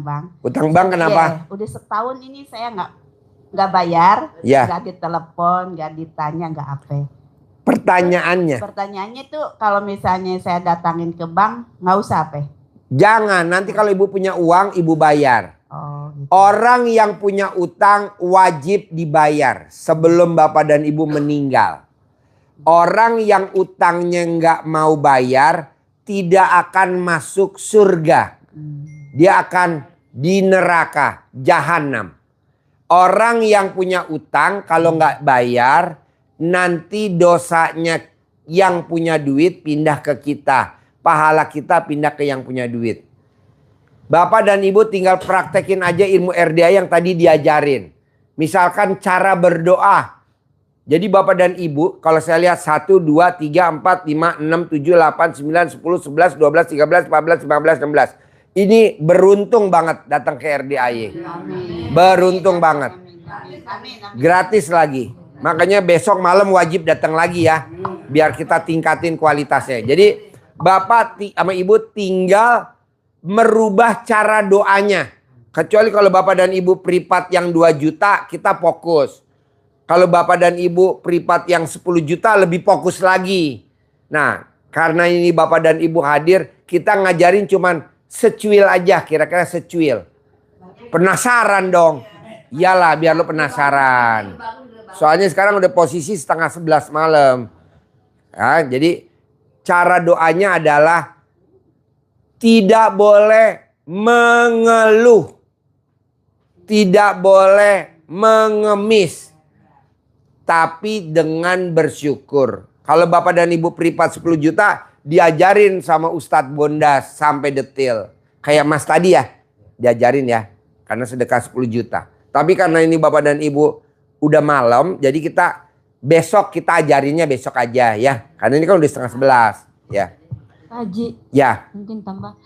bank. Utang bank kenapa? Yeah, udah setahun ini saya nggak bayar, nggak ditelepon, nggak ditanya, nggak apa. Pertanyaannya tuh kalau misalnya saya datangin ke bank nggak usah apa? Jangan, nanti kalau ibu punya uang ibu bayar. Gitu. Orang yang punya utang wajib dibayar sebelum bapak dan ibu meninggal. Orang yang utangnya nggak mau bayar tidak akan masuk surga. Dia akan di neraka, jahanam. Orang yang punya utang kalau nggak bayar, nanti dosanya yang punya duit pindah ke kita. Pahala kita pindah ke yang punya duit. Bapak dan ibu tinggal praktekin aja ilmu RDA yang tadi diajarin. Misalkan cara berdoa. Jadi bapak dan ibu, kalau saya lihat 1, 2, 3, 4, 5, 6, 7, 8, 9, 10, 11, 12, 13, 14, 15, 16. Ini beruntung banget datang ke RDAY. Beruntung banget. Gratis lagi. Makanya besok malam wajib datang lagi ya. Biar kita tingkatin kualitasnya. Jadi bapak sama ibu tinggal merubah cara doanya. Kecuali kalau bapak dan ibu privat yang 2 juta kita fokus. Kalau bapak dan ibu privat yang 10 juta lebih fokus lagi. Nah, karena ini bapak dan ibu hadir, kita ngajarin cuman secuil aja, kira-kira secuil. Penasaran dong. Iyalah, biar lo penasaran. Soalnya sekarang udah posisi setengah 11 malam. Ya, jadi cara doanya adalah tidak boleh mengeluh. Tidak boleh mengemis. Tapi dengan bersyukur. Kalau bapak dan ibu privat 10 juta, diajarin sama Ustadz Bondas sampai detail. Kayak Mas tadi ya, diajarin ya. Karena sedekah 10 juta. Tapi karena ini bapak dan ibu udah malam, jadi besok kita ajarinnya besok aja ya. Karena ini kan udah setengah 11 ya. Pak Haji, ya. Mungkin tambah.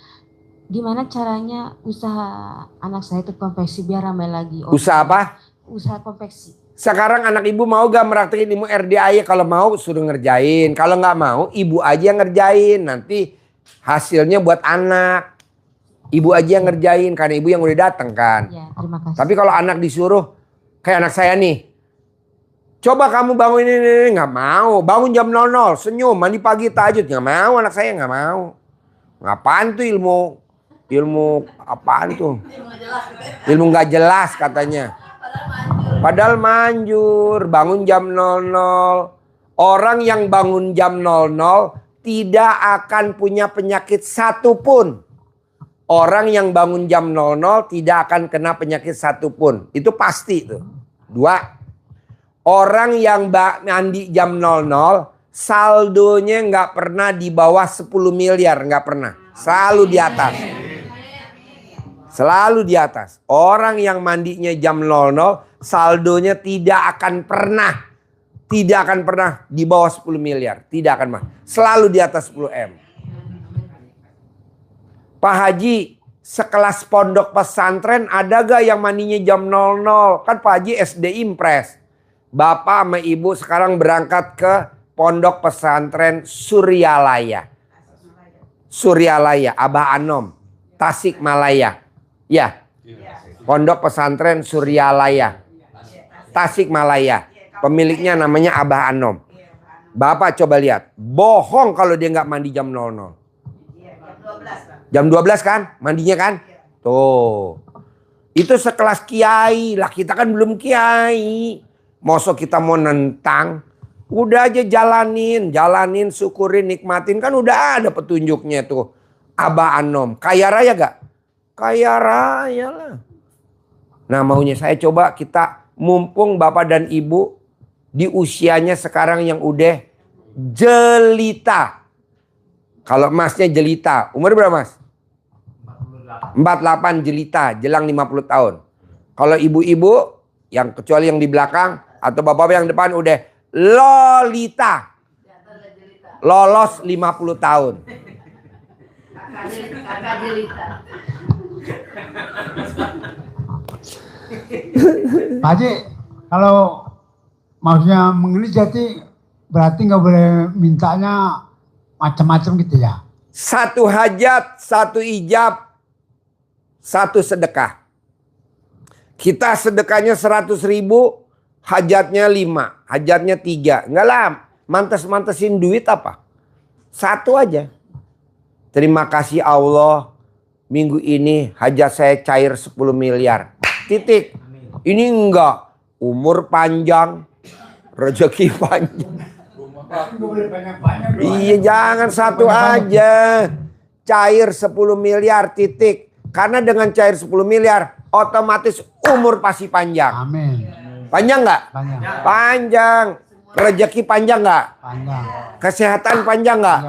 Gimana caranya usaha anak saya itu konveksi biar ramai lagi? Usaha apa? Usaha konveksi. Sekarang anak ibu mau gak meraktekin ilmu RDAY? Kalau mau suruh ngerjain. Kalau nggak mau ibu aja yang ngerjain. Nanti hasilnya buat anak. Ibu aja yang ngerjain karena ibu yang udah datang kan. Ya, terima kasih. Tapi kalau anak disuruh kayak anak saya nih. Coba kamu bangun ini, nggak mau. Bangun jam 00, senyum, mandi pagi tahajud. Nggak mau, anak saya nggak mau. Ngapain tuh ilmu apaan tuh? Ilmu nggak jelas katanya. Padahal manjur, bangun jam 00. Orang yang bangun jam 00 tidak akan punya penyakit satupun. Orang yang bangun jam 00 tidak akan kena penyakit satupun. Itu pasti tuh. 2. Orang yang mandi jam 00 saldonya nggak pernah di bawah 10 miliar. Nggak pernah. Selalu di atas. Selalu di atas. Orang yang mandinya jam 00 saldonya tidak akan pernah di bawah 10 miliar. Tidak akan pernah. Selalu di atas 10 M. Pak Haji, sekelas pondok pesantren ada gak yang mandinya jam 00? Kan Pak Haji SD Impres. Bapak sama ibu sekarang berangkat ke pondok pesantren Suryalaya. Suryalaya, Abah Anom, Tasikmalaya. Ya, pondok pesantren Suryalaya, Tasikmalaya. Pemiliknya namanya Abah Anom. Bapak coba lihat, bohong kalau dia nggak mandi jam 00. Jam 12 kan, mandinya kan? Tuh, itu sekelas kiai lah, kita kan belum kiai. Mosok kita mau nentang, udah aja jalanin, syukurin, nikmatin, kan udah ada petunjuknya tuh. Abah Anom, kaya raya gak? Kaya raya lah. Nah maunya saya coba kita mumpung bapak dan ibu di usianya sekarang yang udah jelita. Kalau masnya jelita, umur berapa mas? 48 jelita, jelang 50 tahun. Kalau ibu-ibu, yang kecuali yang di belakang atau bapak yang depan udah lolita. Lolos 50 tahun. Kakak jelita. Pak Haji, kalau maksudnya mengenai jati berarti nggak boleh mintanya macam-macam gitu ya? Satu hajat, satu ijab, satu sedekah. Kita sedekahnya 100.000, hajatnya 5, hajatnya 3. Enggak lah, mantes-mantesin duit apa? Satu aja. Terima kasih Allah, minggu ini hajat saya cair 10 miliar. Titik. Ini enggak. Umur panjang, rezeki panjang. Iya, jangan satu aja. Cair 10 miliar, titik. Karena dengan cair 10 miliar, otomatis umur pasti panjang. Amin. Panjang nggak? Panjang. Panjang. Rezeki panjang nggak? Panjang. Kesehatan panjang nggak?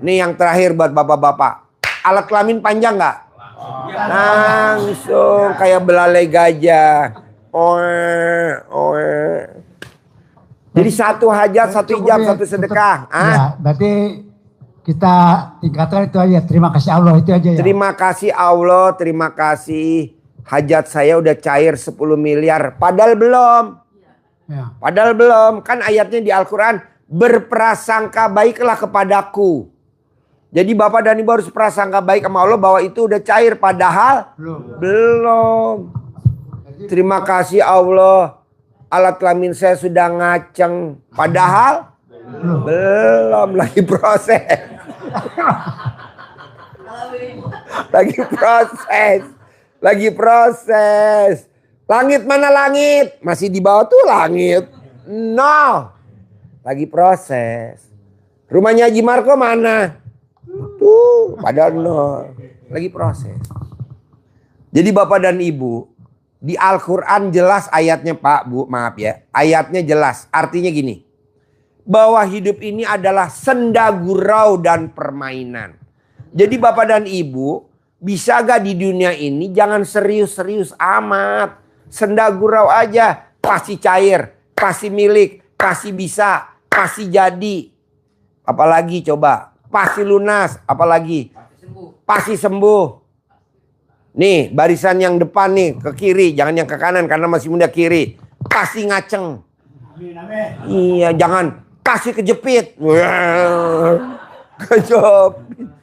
Nih yang terakhir buat bapak-bapak. Alat kelamin panjang nggak? Langsung kayak belalai gajah. Jadi satu hajat, satu ijab, satu sedekah. Ya, berarti kita tingkatkan itu aja. Terima kasih Allah itu aja ya. Terima kasih Allah, terima kasih. Hajat saya udah cair 10 miliar. Padahal belum. Ya. Padahal belum. Kan ayatnya di Al-Quran. Berprasangka baiklah kepadaku. Jadi bapak dan ibu harus prasangka baik sama Allah bahwa itu udah cair. Padahal belum. Terima kasih Allah. Alat kelamin saya sudah ngaceng. Padahal belum, lagi proses. Lagi proses. Langit mana langit? Masih di bawah tuh langit. No. Lagi proses. Rumahnya Haji Marco mana? Tuh, padahal no. Lagi proses. Jadi bapak dan ibu, di Al-Quran jelas ayatnya Pak, Bu, maaf ya. Ayatnya jelas, artinya gini. Bahwa hidup ini adalah senda gurau dan permainan. Jadi bapak dan ibu, bisa gak di dunia ini jangan serius-serius amat. Senda gurau aja, pasti cair, pasti milik, pasti bisa, pasti jadi. Apalagi coba, pasti lunas, apalagi pasti sembuh. Nih barisan yang depan nih ke kiri, jangan yang ke kanan karena masih muda kiri. pasti ngaceng. Amin, amin. Iya, jangan kasih kejepit. Kejepit.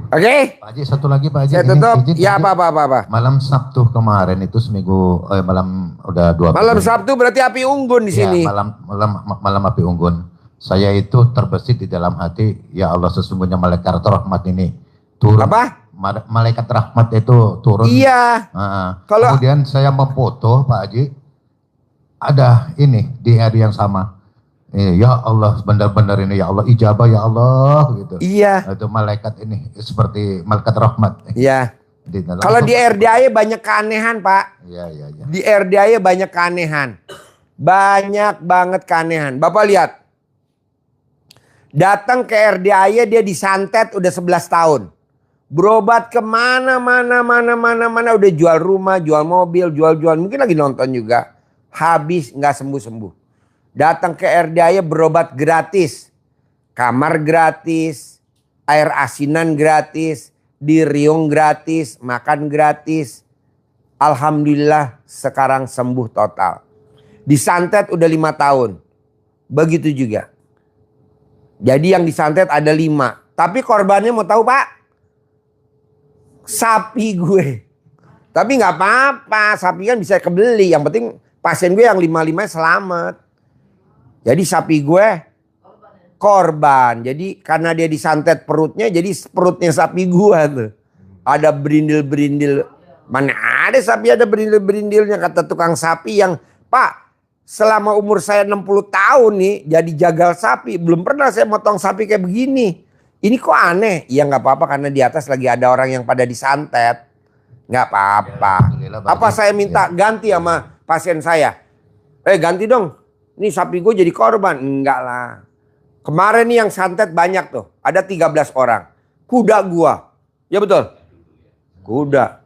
Oke. Pak Haji, satu lagi Pak Haji. Saya tutup. Ya, apa. Malam Sabtu kemarin itu seminggu, malam udah 2 Malam Sabtu berarti api unggun di sini. Ya, malam api unggun. Saya itu terbesit di dalam hati, ya Allah sesungguhnya malaikat rahmat ini turun. Apa? Malaikat rahmat itu turun. Iya. Kemudian saya memfoto Pak Haji, ada ini di hari yang sama. Ya Allah, benar-benar ini ya Allah, ijabah ya Allah gitu. Iya. Itu malaikat ini seperti malaikat rahmat. Iya. Kalau di RDAY banyak keanehan, Pak. Iya. Di RDAY banyak keanehan. Banyak banget keanehan. Bapak lihat. Datang ke RDAY dia disantet udah 11 tahun. Berobat kemana-mana, udah jual rumah, jual mobil, jual. Mungkin lagi nonton juga. Habis nggak sembuh-sembuh. Datang ke RDAY berobat gratis. Kamar gratis. Air asinan gratis. Diriung gratis. Makan gratis. Alhamdulillah sekarang sembuh total. Disantet udah 5 tahun. Begitu juga. Jadi yang disantet ada 5. Tapi korbannya mau tahu Pak? Sapi gue. Tapi nggak apa-apa. Sapi kan bisa kebeli. Yang penting pasien gue yang 5-5 selamat. Jadi sapi gue korban. Jadi karena dia disantet perutnya, jadi perutnya sapi gue tuh. Ada berindil-berindil. Mana ada sapi ada berindil-berindilnya, kata tukang sapi yang, Pak, selama umur saya 60 tahun nih jadi jagal sapi, belum pernah saya motong sapi kayak begini. Ini kok aneh? Ya nggak apa-apa karena di atas lagi ada orang yang pada disantet. Nggak apa-apa. Apa saya minta ganti sama pasien saya? Ganti dong. Ini sapi gue jadi korban. Enggak lah. Kemarin nih yang santet banyak tuh. Ada 13 orang. Kuda gua. Ya betul? Kuda.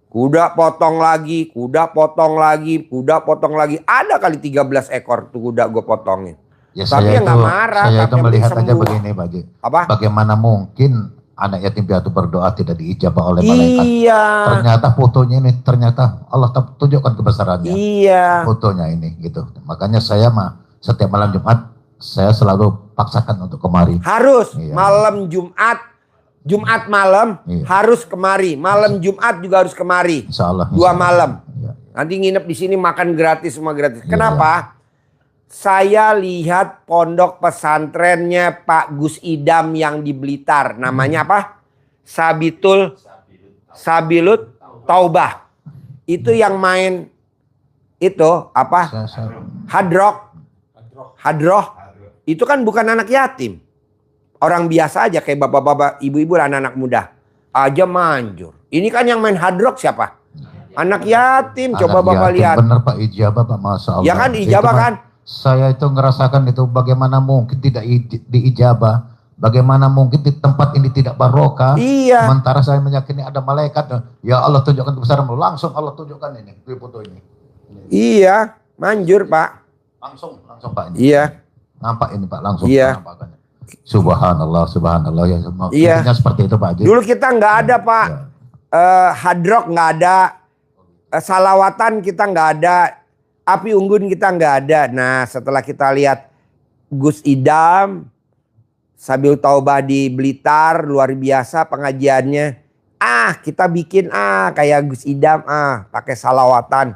Kuda potong lagi. Kuda potong lagi. Kuda potong lagi. Ada kali 13 ekor tuh kuda gue potongin. Ya, tapi ya nggak marah. Saya itu melihat aja begini Pak Haji. Apa? Bagaimana mungkin anak yatim piatu berdoa tidak diijabah oleh malaikat. Iya. Ternyata fotonya ini, ternyata Allah tunjukkan kebesarannya. Iya. Fotonya ini gitu. Makanya saya setiap malam Jumat saya selalu paksakan untuk kemari. Harus malam Jumat malam harus kemari. Malam Jumat juga harus kemari. Insya Allah. 2 malam. Nanti nginep di sini makan gratis, semua gratis. Kenapa? Saya lihat pondok pesantrennya Pak Gus Idam yang di Blitar. Namanya apa? Sabilut Taubah. Itu yang main itu apa? Hadroh. Itu kan bukan anak yatim. Orang biasa aja kayak bapak-bapak, ibu-ibu, anak-anak muda. Aja manjur. Ini kan yang main hadroh siapa? Anak yatim. Coba Bapak lihat. Benar Pak, ijabah Pak, Masya Allah. Ya kan ijabah kan? Saya itu ngerasakan itu bagaimana mungkin tidak diijabah. Bagaimana mungkin di tempat ini tidak barokah. Iya. Sementara saya meyakini ada malaikat. Ya Allah tunjukkan kebesaran. Langsung Allah tunjukkan ini. Foto ini. Iya. Manjur Pak. Langsung Pak. Ini. Iya. Nampak ini Pak langsung. Iya. Subhanallah. Ya. Iya. Intinya seperti itu Pak Haji. Dulu kita nggak ada Pak. Hadrock nggak ada. Salawatan kita nggak ada. Api unggun kita nggak ada. Nah setelah kita lihat Gus Idam, Sabil Taubah di Blitar, luar biasa pengajiannya. Kita bikin kayak Gus Idam, pakai salawatan.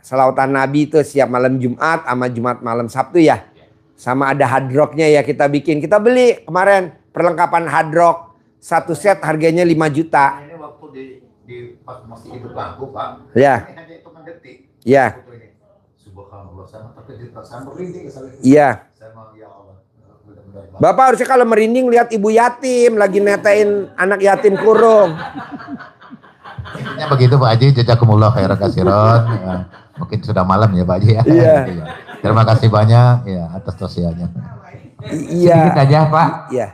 Salawatan Nabi itu siap malam Jumat sama Jumat malam Sabtu ya. Sama ada hadrocknya ya kita bikin. Kita beli kemarin perlengkapan hadrock. 1 set harganya 5 juta. Ini waktu di pas masih hidup lampu Pak. Ya. Ini hanya hitungan detik. Ya. Subhanallah, saya merinding. Iya. Bapak harusnya kalau merinding lihat ibu yatim lagi netain anak yatim kurung. Intinya begitu Pak Haji, jazakumullah khairan katsiran. Ya, mungkin sudah malam ya Pak Haji ya. Iya. Terima kasih banyak ya atas tausiahnya. Iya. Sedikit aja Pak. Iya.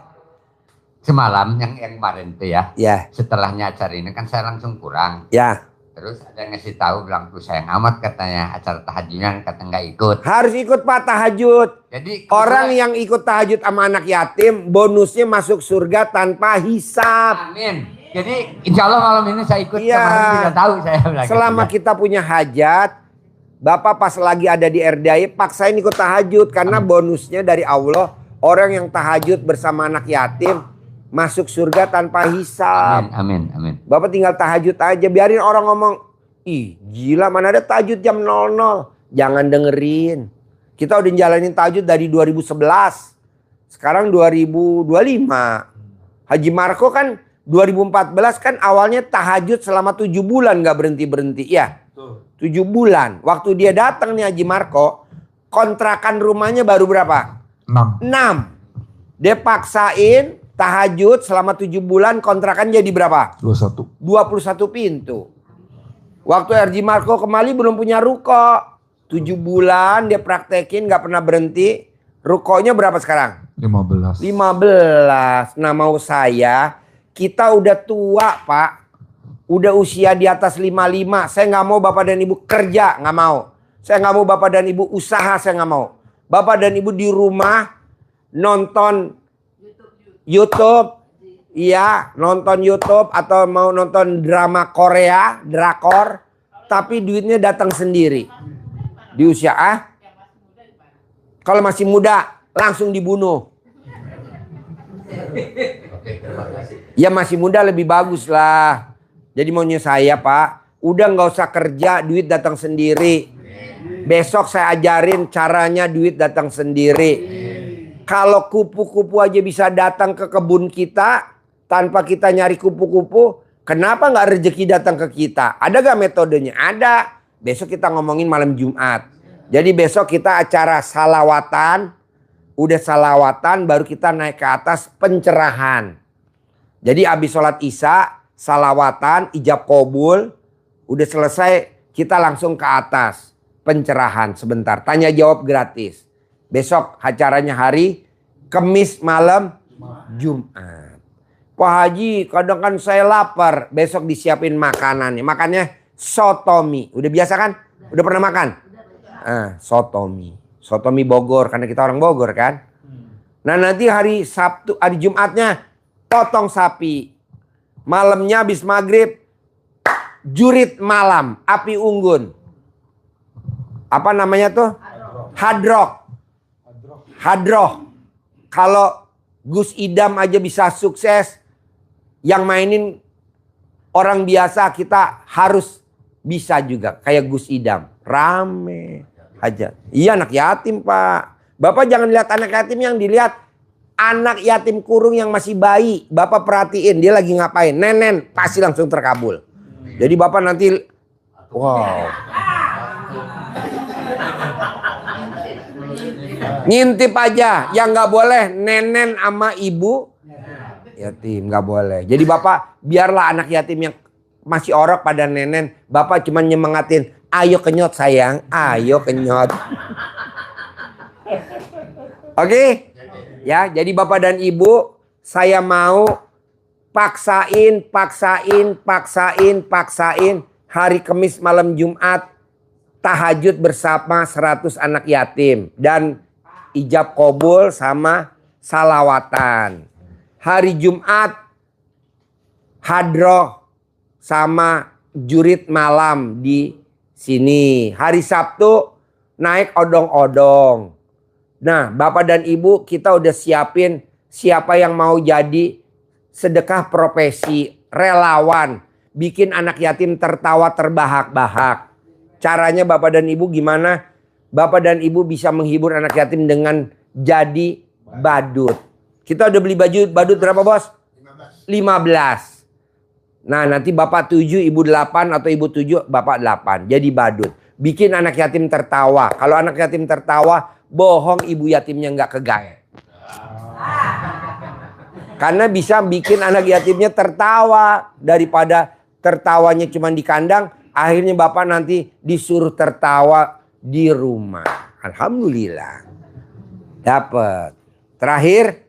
Semalam yang kemarin tuh ya. Iya. Setelahnya acara ini kan saya langsung kurang. Ya. Terus ada yang ngasih tahu bilang tuh sayang amat katanya acara tahajudnya kata nggak ikut. Harus ikut Pak tahajud. Jadi orang yang ikut tahajud sama anak yatim bonusnya masuk surga tanpa hisab. Amin. Jadi insya Allah malam ini saya ikut. Iya. Kemarin tidak tahu saya bilang. Selama kita punya hajat, Bapak pas lagi ada di RDI paksain ikut tahajud. Karena bonusnya dari Allah, orang yang tahajud bersama anak yatim masuk surga tanpa hisab. Amin, amin, amin. Bapak tinggal tahajud aja, biarin orang ngomong, ih gila mana ada tahajud jam 00. Jangan dengerin. Kita udah jalanin tahajud dari 2011. Sekarang 2025. Haji Marco kan 2014 kan awalnya tahajud selama 7 bulan gak berhenti-berhenti. Ya 7 bulan. Waktu dia datang nih Haji Marco, kontrakan rumahnya baru berapa? 6. Dia paksain tahajud selama 7 bulan, kontrakan jadi berapa? 21. 21 pintu. Waktu Haji Marco kembali belum punya ruko. 7 bulan dia praktekin gak pernah berhenti. Rukonya berapa sekarang? 15. 15. Nah mau saya, kita udah tua Pak. Udah usia di atas 55. Saya gak mau Bapak dan Ibu kerja, gak mau. Saya gak mau Bapak dan Ibu usaha, saya gak mau. Bapak dan Ibu di rumah nonton YouTube. Iya, nonton YouTube atau mau nonton drama Korea, drakor. Tapi duitnya datang sendiri. Di usia kalau masih muda langsung dibunuh. Ya masih muda lebih bagus lah. Jadi maunya saya Pak, udah nggak usah kerja, duit datang sendiri. Besok saya ajarin caranya duit datang sendiri. Kalau kupu-kupu aja bisa datang ke kebun kita tanpa kita nyari kupu-kupu, kenapa nggak rezeki datang ke kita? Ada gak metodenya? Ada. Besok kita ngomongin malam Jumat. Jadi besok kita acara salawatan. Udah salawatan baru kita naik ke atas pencerahan. Jadi habis sholat isya, salawatan, ijab kabul. Udah selesai kita langsung ke atas. Pencerahan sebentar. Tanya jawab gratis. Besok acaranya hari Kamis malam Jumat. Pak Haji kadang kan saya lapar. Besok disiapin makanannya. Makannya sotomi. Udah biasa kan? Udah pernah makan? Sotomi. Sotomi Bogor. Karena kita orang Bogor kan? Nah nanti hari Sabtu, hari Jumatnya potong sapi. Malamnya habis maghrib jurit malam. Api unggun. Apa namanya tuh? Hadroh. Kalau Gus Idam aja bisa sukses. Yang mainin orang biasa kita harus bisa juga. Kayak Gus Idam. Rame aja. Iya anak yatim Pak. Bapak jangan lihat anak yatim, yang dilihat anak yatim kurung yang masih bayi. Bapak perhatiin dia lagi ngapain. Nenen pasti langsung terkabul. Jadi Bapak nanti wow. Ngintip aja. Yang gak boleh nenen sama ibu yatim. Gak boleh. Jadi Bapak biarlah anak yatim yang masih orok pada nenen. Bapak cuma nyemangatin. Ayo kenyot sayang. Ayo kenyot. Oke? Ya, jadi Bapak dan Ibu, saya mau paksain hari Kamis malam Jumat tahajud bersama 100 anak yatim dan ijab kabul sama salawatan. Hari Jumat hadroh sama jurit malam di sini. Hari Sabtu naik odong-odong. Nah, Bapak dan Ibu kita udah siapin siapa yang mau jadi sedekah profesi, relawan, bikin anak yatim tertawa terbahak-bahak. Caranya Bapak dan Ibu gimana? Bapak dan Ibu bisa menghibur anak yatim dengan jadi badut. Kita udah beli baju badut berapa bos? 15. Nah nanti Bapak 7, Ibu 8 atau Ibu 7, Bapak 8. Jadi badut. Bikin anak yatim tertawa. Kalau anak yatim tertawa, bohong ibu yatimnya nggak kegaet. Karena bisa bikin anak yatimnya tertawa. Daripada tertawanya cuma di kandang, akhirnya Bapak nanti disuruh tertawa di rumah. Alhamdulillah. Dapat. Terakhir.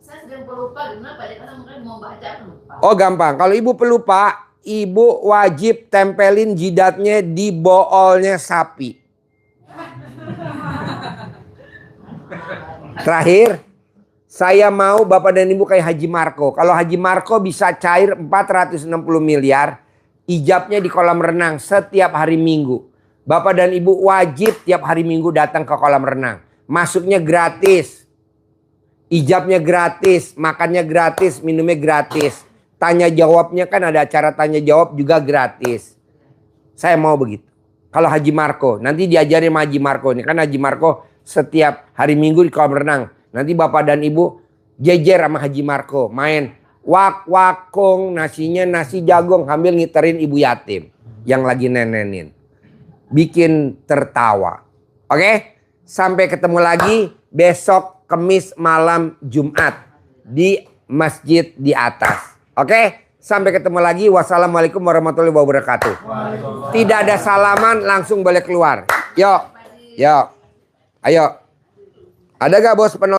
Saya sedang pelupa, gimana Pak? Karena mungkin mau baca lupa. Oh gampang. Kalau ibu pelupa, ibu wajib tempelin jidatnya di boolnya sapi. Terakhir, Saya mau Bapak dan Ibu kayak Haji Marco. Kalau Haji Marco bisa cair 460 miliar, ijabnya di kolam renang setiap hari Minggu. Bapak dan Ibu wajib tiap hari Minggu datang ke kolam renang. Masuknya gratis. Ijabnya gratis, makannya gratis, minumnya gratis. Tanya jawabnya kan ada acara tanya jawab juga gratis. Saya mau begitu. Kalau Haji Marco, nanti diajarin sama Haji Marco. Ini kan Haji Marco setiap hari Minggu di kolam renang. Nanti Bapak dan Ibu jejer sama Haji Marco. Main wak-wakong, nasinya nasi jagung sambil ngiterin ibu yatim yang lagi nenenin. Bikin tertawa. Oke? Sampai ketemu lagi besok Kamis malam Jumat di masjid di atas. Oke? Sampai ketemu lagi. Wassalamualaikum warahmatullahi wabarakatuh. Tidak ada salaman, langsung boleh keluar. Yuk. Yuk. Ayo. Ada gak bos penonton?